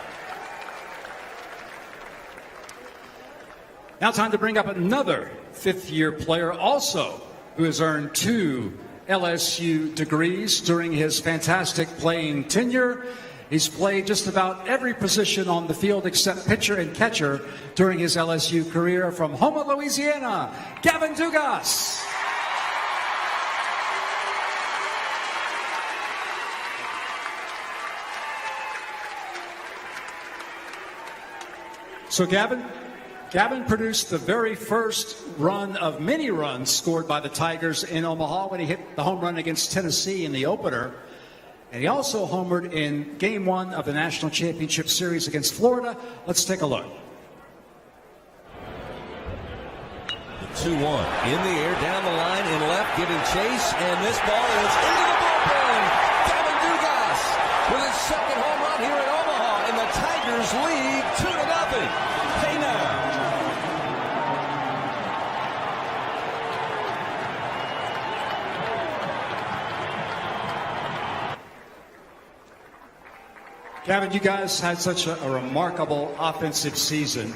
Now time to bring up another fifth-year player also who has earned 2 LSU degrees during his fantastic playing tenure. He's played just about every position on the field except pitcher and catcher during his LSU career. From Houma, Louisiana, Gavin Dugas. So Gavin produced the very first run of many runs scored by the Tigers in Omaha when he hit the home run against Tennessee in the opener. And he also homered in Game 1 of the National Championship Series against Florida. Let's take a look. 2-1 in the air, down the line, in left, giving chase, and this ball is into the bullpen. Gavin Dugas with his second home run here in Omaha, and the Tigers lead 2-0. Hey now. Gavin, you guys had such a remarkable offensive season.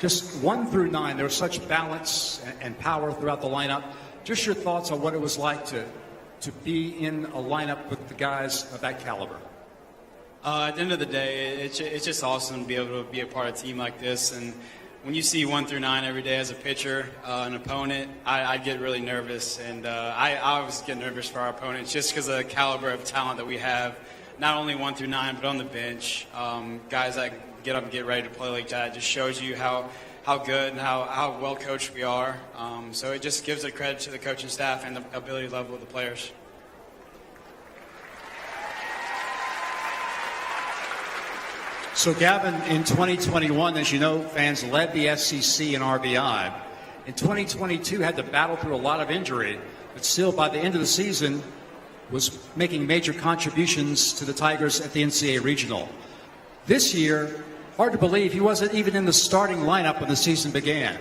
Just 1 through 9, there was such balance and power throughout the lineup. Just your thoughts on what it was like to be in a lineup with the guys of that caliber. At the end of the day, it's just awesome to be able to be a part of a team like this. And when you see 1 through 9 every day as a pitcher, an opponent, I get really nervous. And I always get nervous for our opponents just because of the caliber of talent that we have. Not only 1 through 9, but on the bench. Guys that get up and get ready to play like that just shows you how good and how well coached we are. So it just gives a credit to the coaching staff and the ability level of the players. So Gavin, in 2021, as you know, fans led the SEC in RBI. In 2022, had to battle through a lot of injury, but still by the end of the season, was making major contributions to the Tigers at the NCAA Regional. This year, hard to believe he wasn't even in the starting lineup when the season began,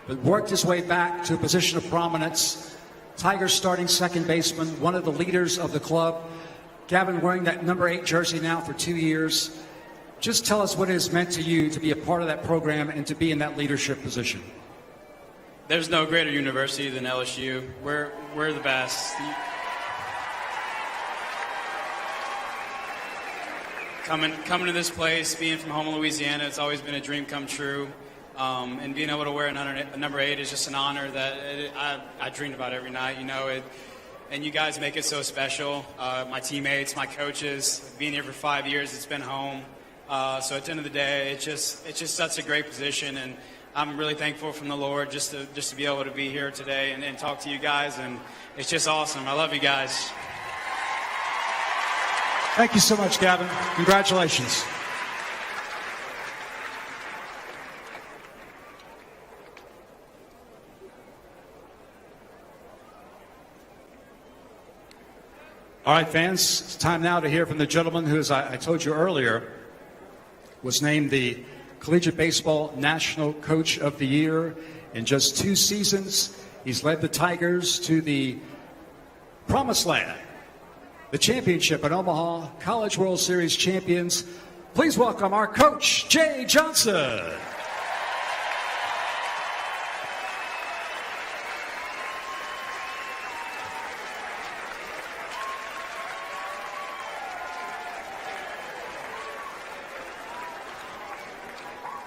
but worked his way back to a position of prominence. Tigers starting second baseman, one of the leaders of the club. Gavin wearing that number 8 jersey now for 2 years. Just tell us what it has meant to you to be a part of that program and to be in that leadership position. There's no greater university than LSU. We're the best. Coming to this place, being from Houma, Louisiana, it's always been a dream come true. And being able to wear a number 8 is just an honor that I dreamed about every night, you know. And you guys make it so special. My teammates, my coaches, being here for 5 years, it's been home. So at the end of the day, it's just such a great position, and I'm really thankful from the Lord just to be able to be here today and talk to you guys, and it's just awesome. I love you guys. Thank you so much, Gavin. Congratulations. All right, fans, it's time now to hear from the gentleman who, as I told you earlier, was named the Collegiate Baseball National Coach of the Year in just 2 seasons. He's led the Tigers to the Promised Land, the championship at Omaha, College World Series champions. Please welcome our coach, Jay Johnson.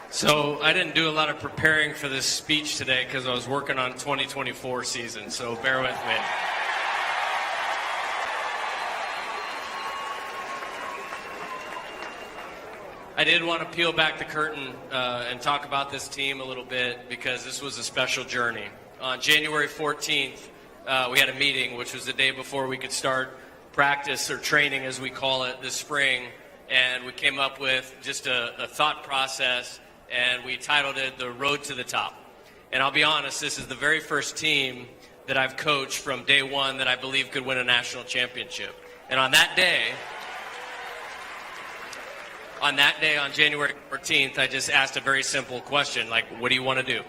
So I didn't do a lot of preparing for this speech today because I was working on 2024 season, so bear with me. I did want to peel back the curtain and talk about this team a little bit because this was a special journey. On January 14th, we had a meeting, which was the day before we could start practice or training, as we call it, this spring. And we came up with just a thought process, and we titled it The Road to the Top. And I'll be honest, this is the very first team that I've coached from day one that I believe could win a national championship. And on that day, on January 14th, I just asked a very simple question, like, what do you want to do?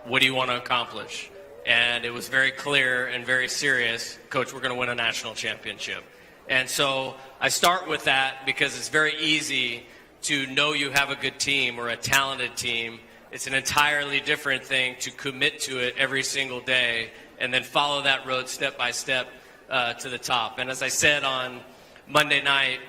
What do you want to accomplish? And it was very clear and very serious, Coach, we're going to win a national championship. And so I start with that because it's very easy to know you have a good team or a talented team. It's an entirely different thing to commit to it every single day and then follow that road step by step to the top. And as I said on Monday night,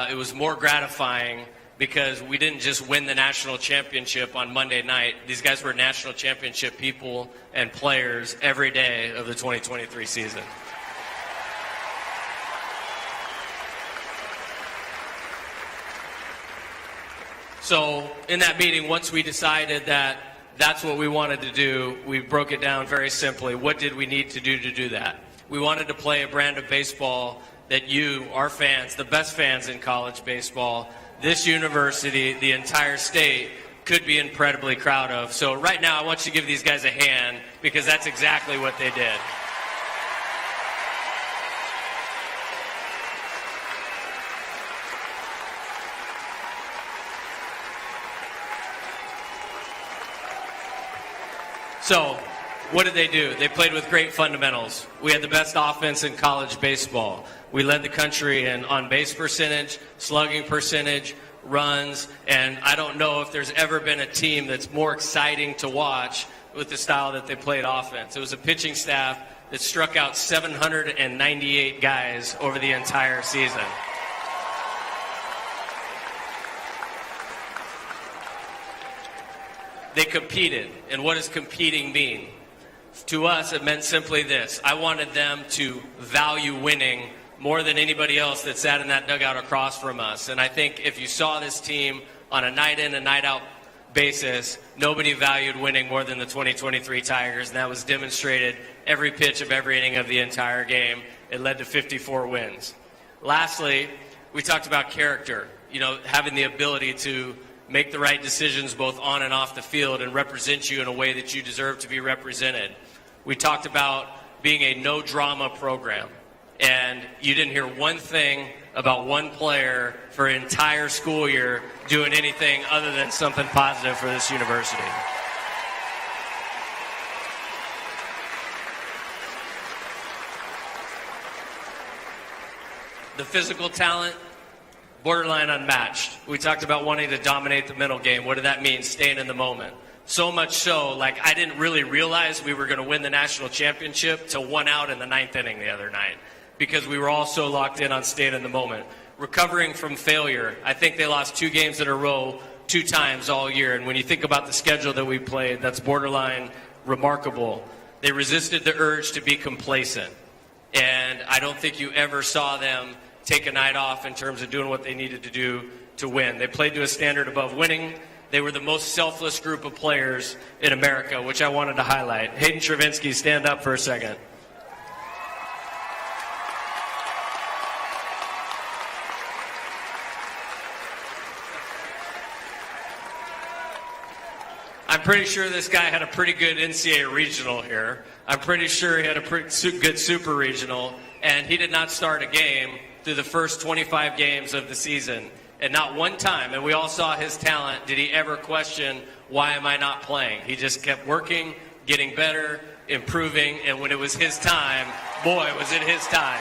it was more gratifying because we didn't just win the national championship on Monday night. These guys were national championship people and players every day of the 2023 season. So in that meeting, once we decided that that's what we wanted to do, we broke it down very simply. What did we need to do that? We wanted to play a brand of baseball that you, our fans, the best fans in college baseball, this university, the entire state, could be incredibly proud of. So right now, I want you to give these guys a hand because that's exactly what they did. So, what did they do? They played with great fundamentals. We had the best offense in college baseball. We led the country in on-base percentage, slugging percentage, runs, and I don't know if there's ever been a team that's more exciting to watch with the style that they played offense. It was a pitching staff that struck out 798 guys over the entire season. They competed. And what does competing mean? To us, it meant simply this. I wanted them to value winning more than anybody else that sat in that dugout across from us. And I think if you saw this team on a night in and night out basis, nobody valued winning more than the 2023 Tigers, and that was demonstrated every pitch of every inning of the entire game. It led to 54 wins. Lastly, we talked about character, having the ability to make the right decisions both on and off the field and represent you in a way that you deserve to be represented. We talked about being a no-drama program, and you didn't hear one thing about one player for an entire school year doing anything other than something positive for this university. The physical talent, borderline unmatched. We talked about wanting to dominate the mental game. What did that mean? Staying in the moment. So much so, I didn't really realize we were going to win the national championship till 1 out in the 9th inning the other night because we were all so locked in on staying in the moment. Recovering from failure. I think they lost 2 games in a row 2 times all year. And when you think about the schedule that we played, that's borderline remarkable. They resisted the urge to be complacent. And I don't think you ever saw them take a night off in terms of doing what they needed to do to win. They played to a standard above winning. They were the most selfless group of players in America, which I wanted to highlight. Hayden Travinsky, stand up for a second. I'm pretty sure this guy had a pretty good NCAA regional here. I'm pretty sure he had a pretty good super regional, and he did not start a game through the first 25 games of the season. And not one time, and we all saw his talent, did he ever question, why am I not playing? He just kept working, getting better, improving, and when it was his time, boy, was it his time.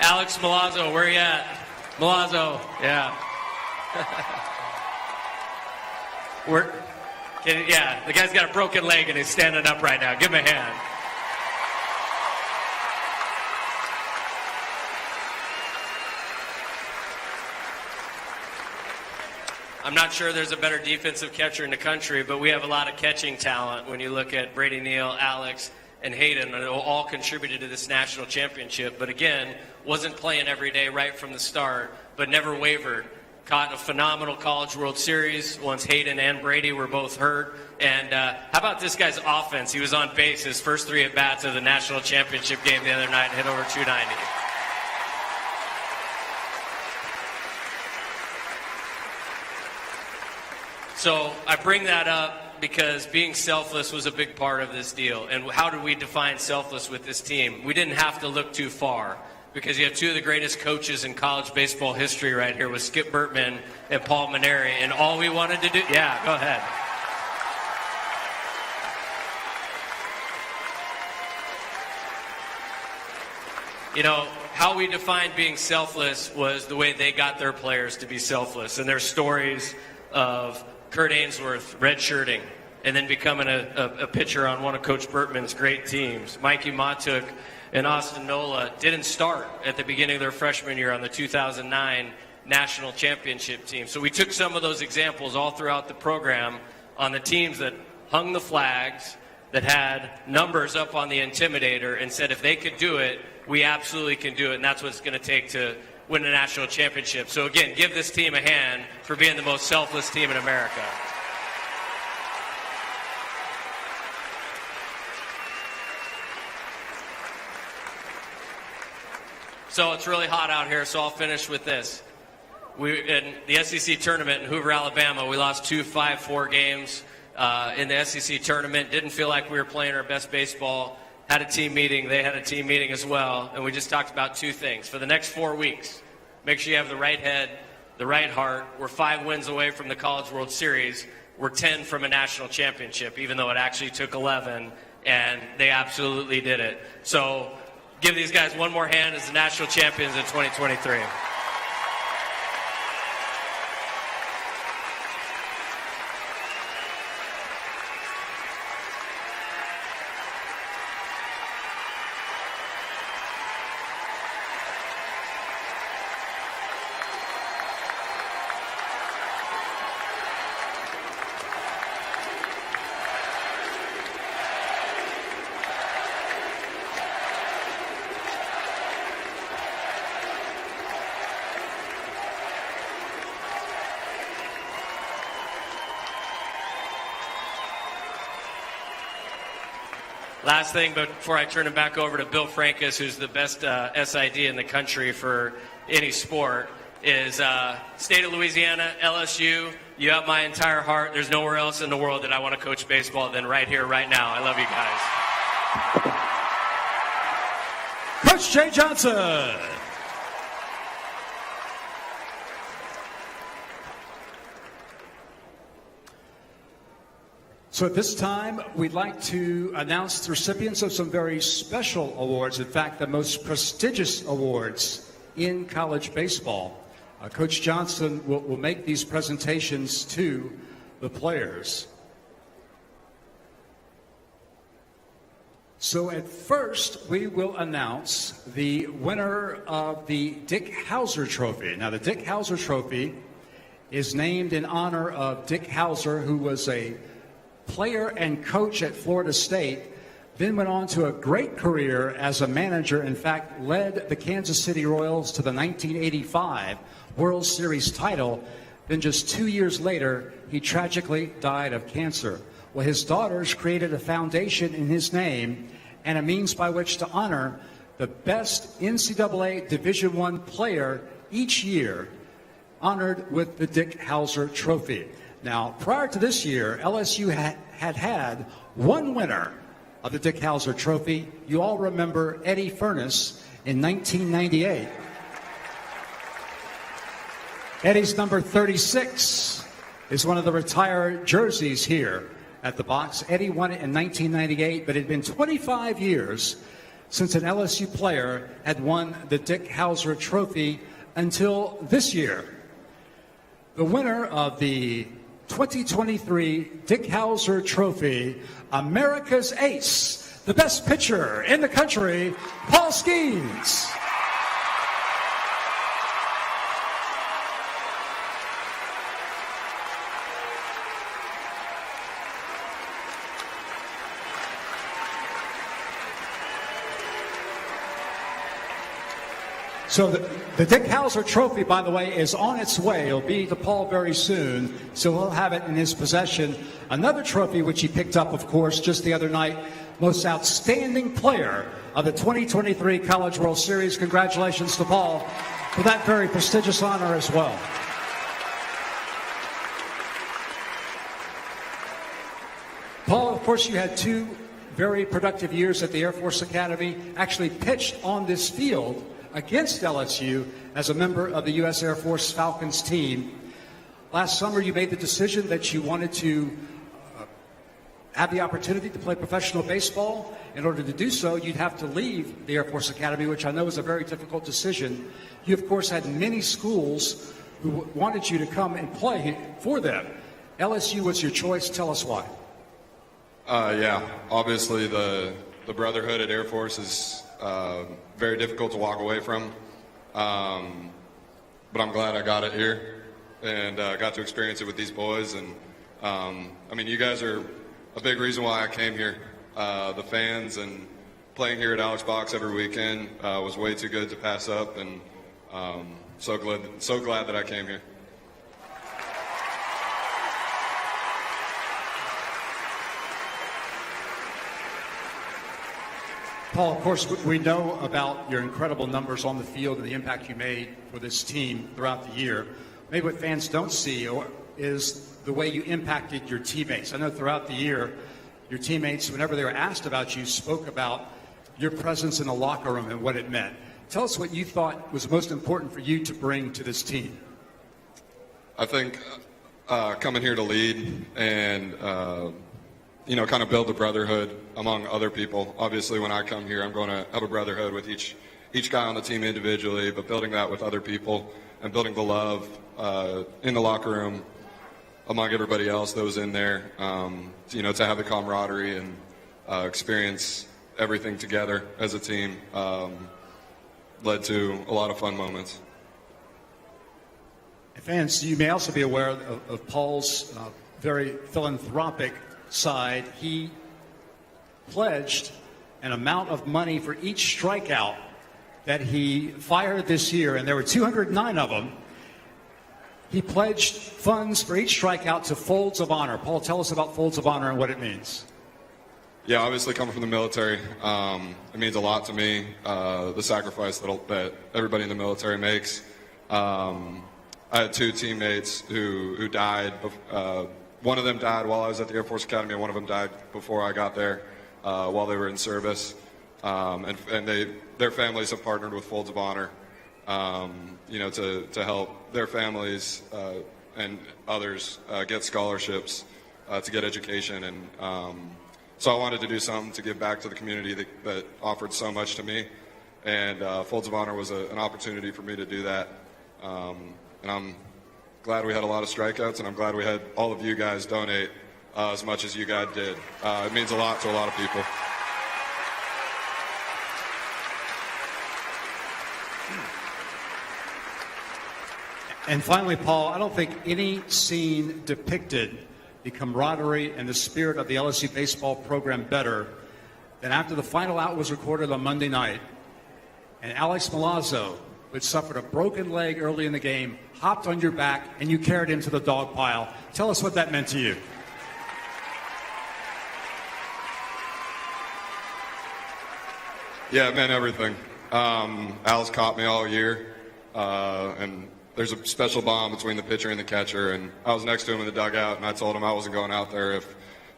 Alex Milazzo, where you at? Milazzo, yeah. The guy's got a broken leg and he's standing up right now. Give him a hand. I'm not sure there's a better defensive catcher in the country, but we have a lot of catching talent when you look at Brady Neal, Alex, and Hayden all contributed to this national championship. But again, wasn't playing every day right from the start, but never wavered. Caught a phenomenal College World Series once Hayden and Brady were both hurt. And how about this guy's offense? He was on base his first 3 at-bats of the national championship game the other night and hit over 290. So I bring that up because being selfless was a big part of this deal. And how do we define selfless with this team? We didn't have to look too far, because you have 2 of the greatest coaches in college baseball history right here with Skip Bertman and Paul Maneri. And all we wanted to do, yeah, go ahead. You know, how we defined being selfless was the way they got their players to be selfless. And there's stories of Kurt Ainsworth redshirting and then becoming a pitcher on one of Coach Bertman's great teams. Mikey Matuk and Austin Nola didn't start at the beginning of their freshman year on the 2009 national championship team. So we took some of those examples all throughout the program on the teams that hung the flags, that had numbers up on the intimidator, and said if they could do it, we absolutely can do it, and that's what it's going to take to win a national championship. So again, give this team a hand for being the most selfless team in America. So it's really hot out here, so I'll finish with this. In the SEC tournament in Hoover, Alabama, we lost 2 5-4 games in the SEC tournament. Didn't feel like we were playing our best baseball. Had a team meeting. They had a team meeting as well. And we just talked about 2 things. For the next 4 weeks, make sure you have the right head, the right heart. We're 5 wins away from the College World Series. We're 10 from a national championship, even though it actually took 11, and they absolutely did it. So give these guys one more hand as the national champions in 2023. Last thing before I turn it back over to Bill Frankus, who's the best SID in the country for any sport, is state of Louisiana, LSU, you have my entire heart. There's nowhere else in the world that I want to coach baseball than right here, right now. I love you guys. Coach Jay Johnson. So at this time, we'd like to announce the recipients of some very special awards. In fact, the most prestigious awards in college baseball. Coach Johnson will make these presentations to the players. So at first, we will announce the winner of the Dick Hauser Trophy. Now, the Dick Hauser Trophy is named in honor of Dick Hauser, who was a player and coach at Florida State, then went on to a great career as a manager. In fact, led the Kansas City Royals to the 1985 World Series title. Then just 2 years later, he tragically died of cancer. Well, his daughters created a foundation in his name and a means by which to honor the best NCAA Division I player each year, honored with the Dick Hauser Trophy. Now, prior to this year, LSU had one winner of the Dick Hauser Trophy. You all remember Eddie Furness in 1998. Eddie's number 36 is one of the retired jerseys here at the box. Eddie won it in 1998, but it had been 25 years since an LSU player had won the Dick Hauser Trophy until this year. The winner of the 2023 Dick Hauser Trophy, America's Ace, the best pitcher in the country, Paul Skenes. So the Dick Hauser Trophy, by the way, is on its way. It'll be to Paul very soon, so he'll have it in his possession. Another trophy, which he picked up, of course, just the other night, Most Outstanding Player of the 2023 College World Series. Congratulations to Paul for that very prestigious honor as well. Paul, of course, you had 2 very productive years at the Air Force Academy, actually pitched on this field against LSU as a member of the U.S. Air Force Falcons team. Last summer, you made the decision that you wanted to have the opportunity to play professional baseball. In order to do so, you'd have to leave the Air Force Academy, which I know is a very difficult decision. You, of course, had many schools who wanted you to come and play for them. LSU was your choice. Tell us why. Yeah, obviously the brotherhood at Air Force is very difficult to walk away from, but I'm glad I got it here and got to experience it with these boys. And I mean, you guys are a big reason why I came here. The fans and playing here at Alex Box every weekend was way too good to pass up, and so glad that I came here. Paul, of course, we know about your incredible numbers on the field and the impact you made for this team throughout the year. Maybe what fans don't see is the way you impacted your teammates. I know throughout the year, your teammates, whenever they were asked about you, spoke about your presence in the locker room and what it meant. Tell us what you thought was most important for you to bring to this team. I think coming here to lead and kind of build a brotherhood among other people. Obviously, when I come here, I'm going to have a brotherhood with each guy on the team individually, but building that with other people and building the love in the locker room among everybody else that was in there, to have the camaraderie and experience everything together as a team led to a lot of fun moments. Fans, you may also be aware of Paul's very philanthropic side. He pledged an amount of money for each strikeout that he fired this year, and there were 209 of them. He pledged funds for each strikeout to Folds of Honor. Paul, tell us about Folds of Honor and what it means. Yeah, obviously coming from the military, it means a lot to me, the sacrifice that everybody in the military makes. I had 2 teammates who died. One of them died while I was at the Air Force Academy, and one of them died before I got there while they were in service. And their families have partnered with Folds of Honor, to help their families and others get scholarships to get education. And so I wanted to do something to give back to the community that offered so much to me. And Folds of Honor was an opportunity for me to do that. And I'm glad we had a lot of strikeouts, and I'm glad we had all of you guys donate as much as you guys did. It means a lot to a lot of people. And finally, Paul, I don't think any scene depicted the camaraderie and the spirit of the LSU baseball program better than after the final out was recorded on Monday night, and Alex Milazzo, who had suffered a broken leg early in the game, hopped on your back, and you carried him to the dog pile. Tell us what that meant to you. Yeah, it meant everything. Al's caught me all year, and there's a special bond between the pitcher and the catcher, and I was next to him in the dugout, and I told him I wasn't going out there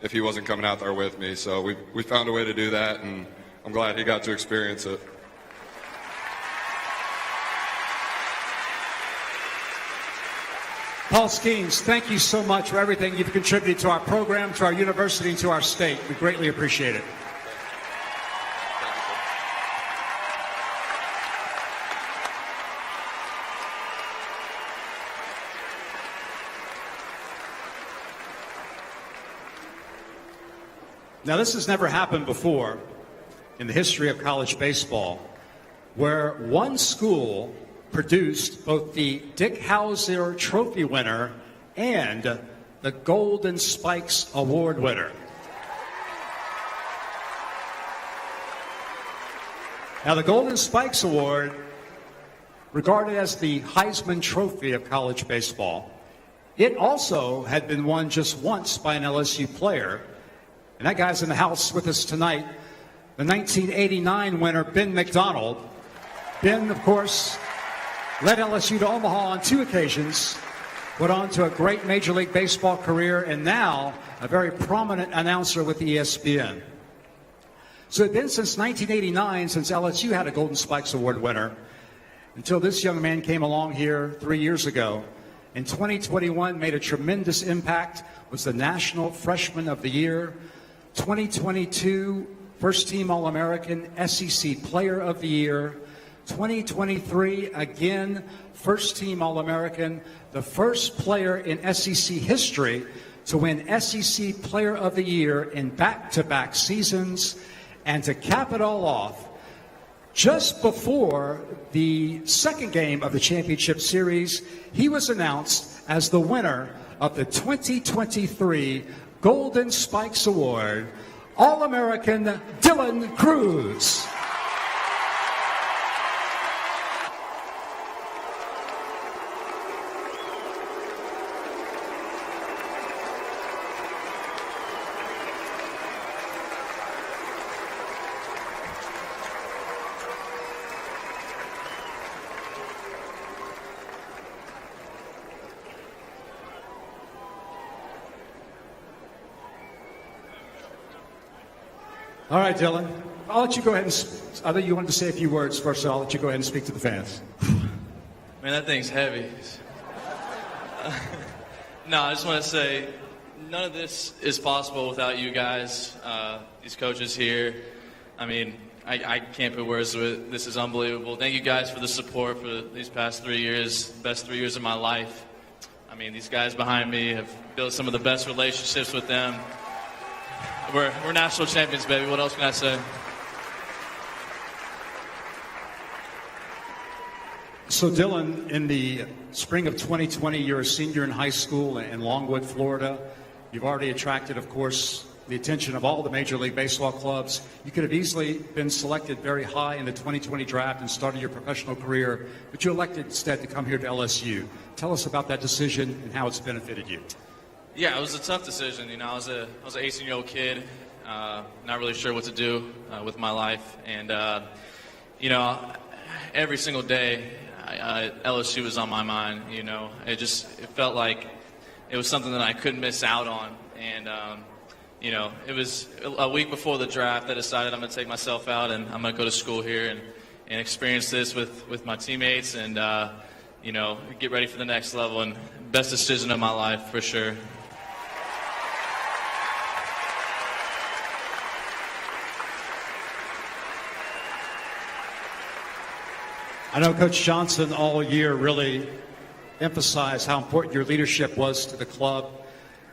if he wasn't coming out there with me. So we found a way to do that, and I'm glad he got to experience it. Paul Skenes, thank you so much for everything you've contributed to our program, to our university, and to our state. We greatly appreciate it. Now, this has never happened before in the history of college baseball, where one school produced both the Dick Hauser Trophy winner and the Golden Spikes Award winner. Now, the Golden Spikes Award regarded as the Heisman Trophy of college baseball. It also had been won just once by an LSU player, and that guy's in the house with us tonight, the 1989 winner, Ben McDonald. Ben, of course, led LSU to Omaha on 2 occasions, went on to a great Major League Baseball career, and now a very prominent announcer with ESPN. So it's been since 1989 since LSU had a Golden Spikes Award winner, until this young man came along here 3 years ago. In 2021, made a tremendous impact, was the National Freshman of the Year, 2022 First Team All-American, SEC Player of the Year, 2023, again, First Team All-American, the first player in SEC history to win SEC Player of the Year in back-to-back seasons. And to cap it all off, just before the second game of the championship series, he was announced as the winner of the 2023 Golden Spikes Award, All-American Dylan Crews. All right, Dylan. I'll let you go ahead and. I think you wanted to say a few words first, so I'll let you go ahead and speak to the fans. Man, that thing's heavy. No, I just want to say none of this is possible without you guys, these coaches here. I mean, I can't put words to it. This is unbelievable. Thank you guys for the support for these past 3 years, best 3 years of my life. I mean, these guys behind me have built some of the best relationships with them. We're national champions, baby. What else can I say? So, Dylan, in the spring of 2020, you're a senior in high school in Longwood, Florida. You've already attracted, of course, the attention of all the Major League Baseball clubs. You could have easily been selected very high in the 2020 draft and started your professional career, but you elected instead to come here to LSU. Tell us about that decision and how it's benefited you. Yeah, it was a tough decision. You know, I was an 18-year-old kid, not really sure what to do with my life, and you know, every single day, LSU was on my mind. You know, it felt like it was something that I couldn't miss out on, and you know, it was a week before the draft. I decided I'm going to take myself out and I'm going to go to school here and experience this with my teammates, and you know, get ready for the next level. And best decision of my life for sure. I know Coach Johnson all year really emphasized how important your leadership was to the club.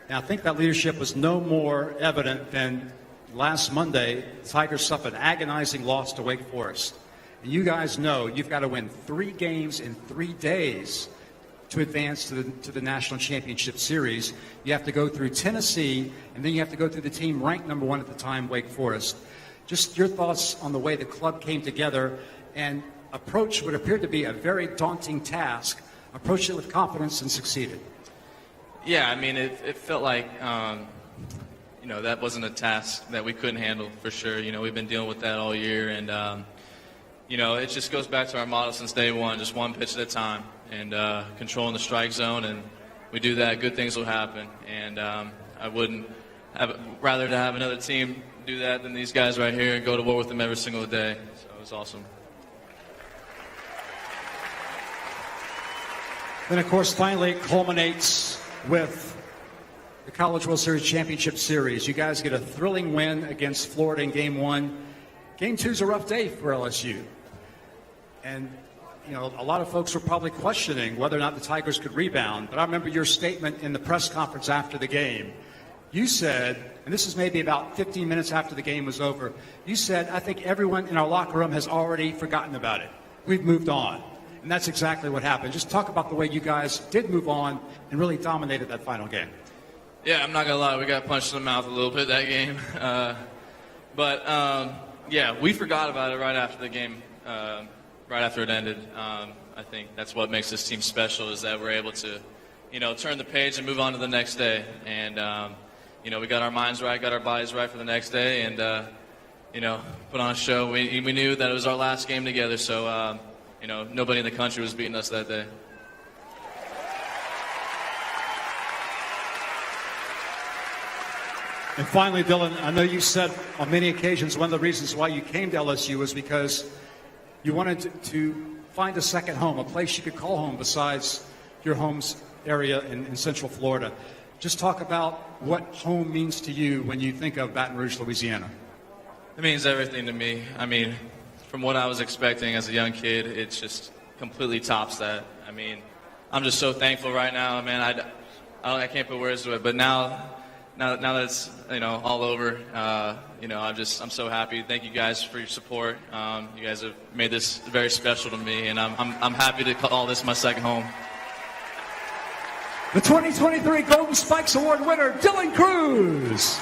And I think that leadership was no more evident than last Monday, the Tigers suffered an agonizing loss to Wake Forest. And you guys know you've got to win 3 games in 3 days to advance to the National Championship Series. You have to go through Tennessee, and then you have to go through the team ranked number 1 at the time, Wake Forest. Just your thoughts on the way the club came together and approached what appeared to be a very daunting task, approached it with confidence and succeeded. Yeah, I mean, it felt like, you know, that wasn't a task that we couldn't handle for sure. You know, we've been dealing with that all year, and, you know, it just goes back to our motto since day one, just one pitch at a time, and controlling the strike zone, and we do that, good things will happen. And I wouldn't rather to have another team do that than these guys right here and go to war with them every single day. So it was awesome. Then, of course, finally it culminates with the College World Series Championship Series. You guys get a thrilling win against Florida in Game 1. Game 2 is a rough day for LSU. And, you know, a lot of folks were probably questioning whether or not the Tigers could rebound. But I remember your statement in the press conference after the game. You said, and this is maybe about 15 minutes after the game was over, you said, I think everyone in our locker room has already forgotten about it. We've moved on. And that's exactly what happened. Just talk about the way you guys did move on and really dominated that final game. Yeah, I'm not going to lie. We got punched in the mouth a little bit that game. But yeah, we forgot about it right after the game right after it ended. I think that's what makes this team special, is that we're able to, turn the page and move on to the next day. And, we got our minds right, got our bodies right for the next day, and, put on a show. We knew that it was our last game together, so, nobody in the country was beating us that day. And finally, Dylan, I know you said on many occasions one of the reasons why you came to LSU was because you wanted to find a second home, a place you could call home besides your home's area in Central Florida. Just talk about what home means to you when you think of Baton Rouge, Louisiana. It means everything to me. I mean, from what I was expecting as a young kid, it just completely tops that. I mean, I'm just so thankful right now, man. I can't put words to it, but now that it's all over, I'm so happy. Thank you guys for your support. You guys have made this very special to me, and I'm happy to call this my second home. The 2023 Golden Spikes Award winner, Dylan Crews.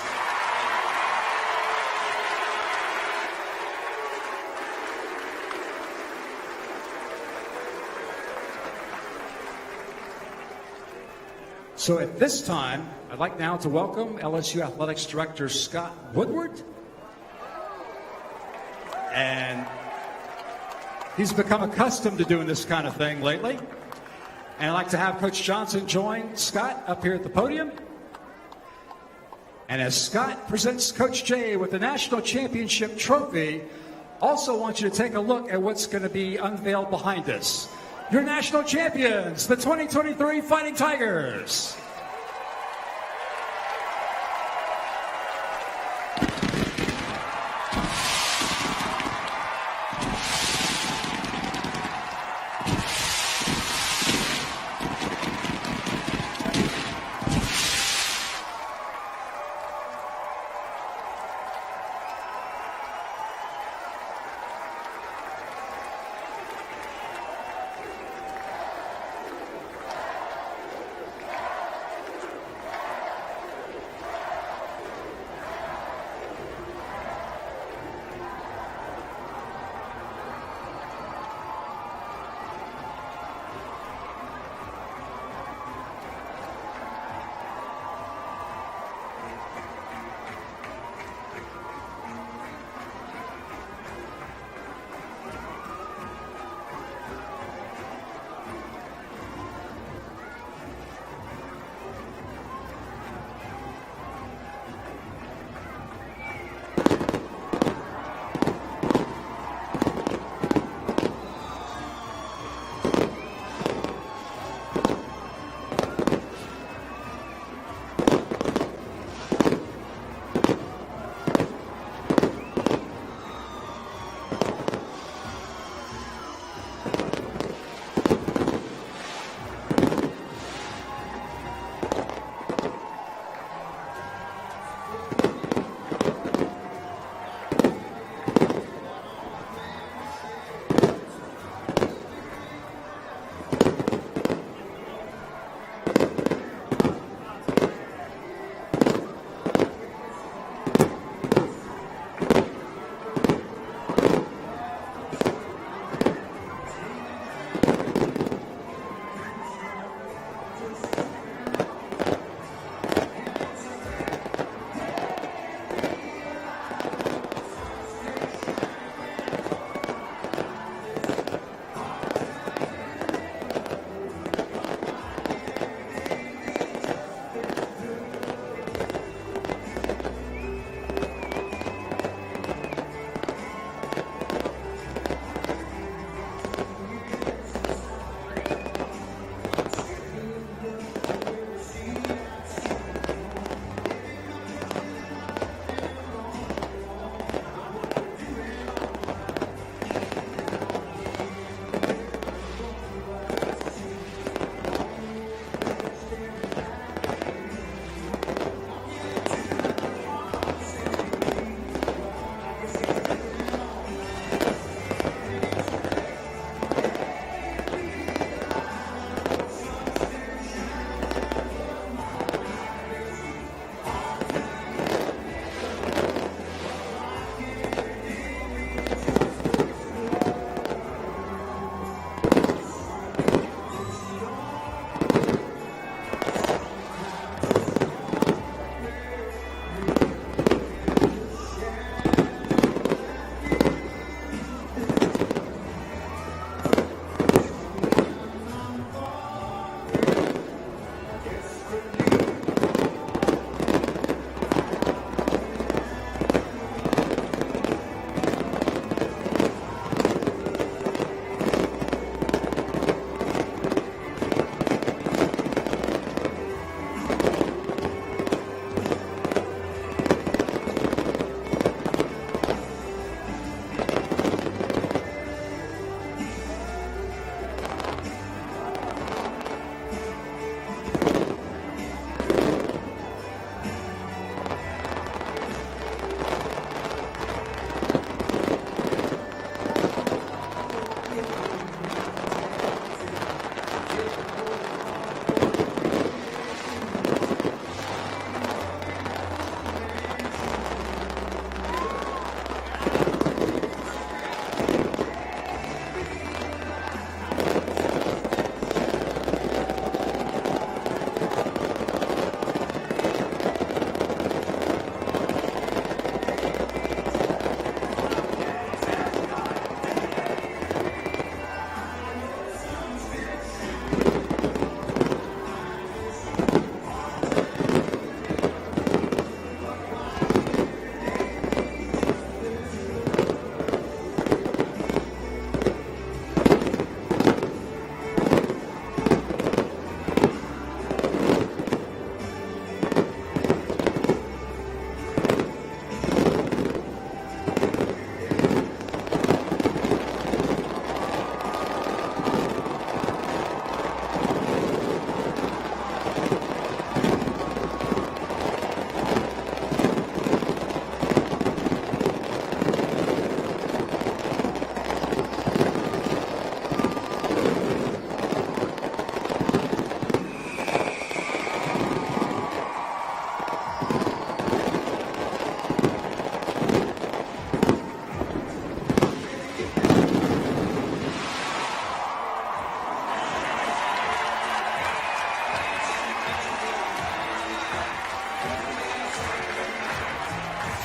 So at this time, I'd like now to welcome LSU Athletics Director Scott Woodward. And he's become accustomed to doing this kind of thing lately. And I'd like to have Coach Johnson join Scott up here at the podium. And as Scott presents Coach Jay with the National Championship Trophy, also want you to take a look at what's going to be unveiled behind us. Your national champions, the 2023 Fighting Tigers.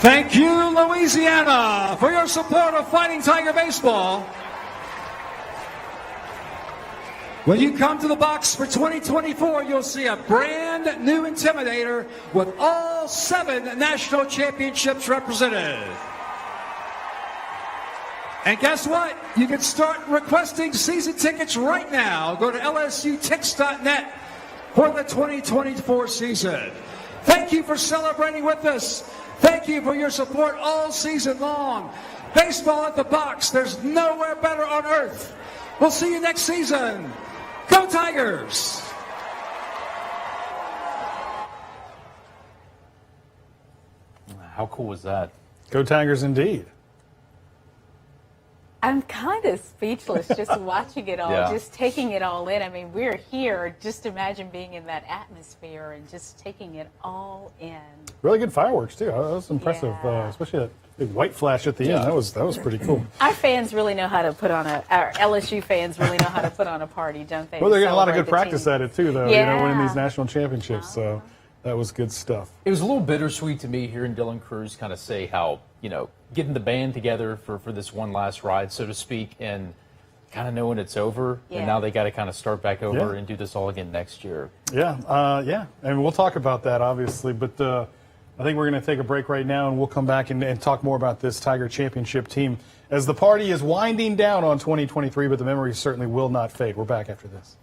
Thank you, Louisiana, for your support of Fighting Tiger Baseball. When you come to the box for 2024, you'll see a brand new Intimidator with all 7 national championships represented. And guess what? You can start requesting season tickets right now. Go to lsutix.net for the 2024 season. Thank you for celebrating with us. Thank you for your support all season long. Baseball at the box. There's nowhere better on earth. We'll see you next season. Go Tigers! How cool was that? Go Tigers indeed. I'm kind of speechless just watching it all, just taking it all in. I mean, we're here. Just imagine being in that atmosphere and just taking it all in. Really good fireworks too. That was impressive, especially that big white flash at the end. That was pretty cool. Our fans really know how to put on our LSU fans really know how to put on a party, don't they? Well, they're getting a lot of good practice at it too, though. Yeah. You know, winning these national championships. So that was good stuff. It was a little bittersweet to me hearing Dylan Crews kind of say how, getting the band together for this one last ride, so to speak, and kind of knowing it's over, and now they got to kind of start back over and do this all again next year. Yeah, and we'll talk about that, obviously, but I think we're going to take a break right now, and we'll come back and talk more about this Tiger Championship team as the party is winding down on 2023, but the memories certainly will not fade. We're back after this.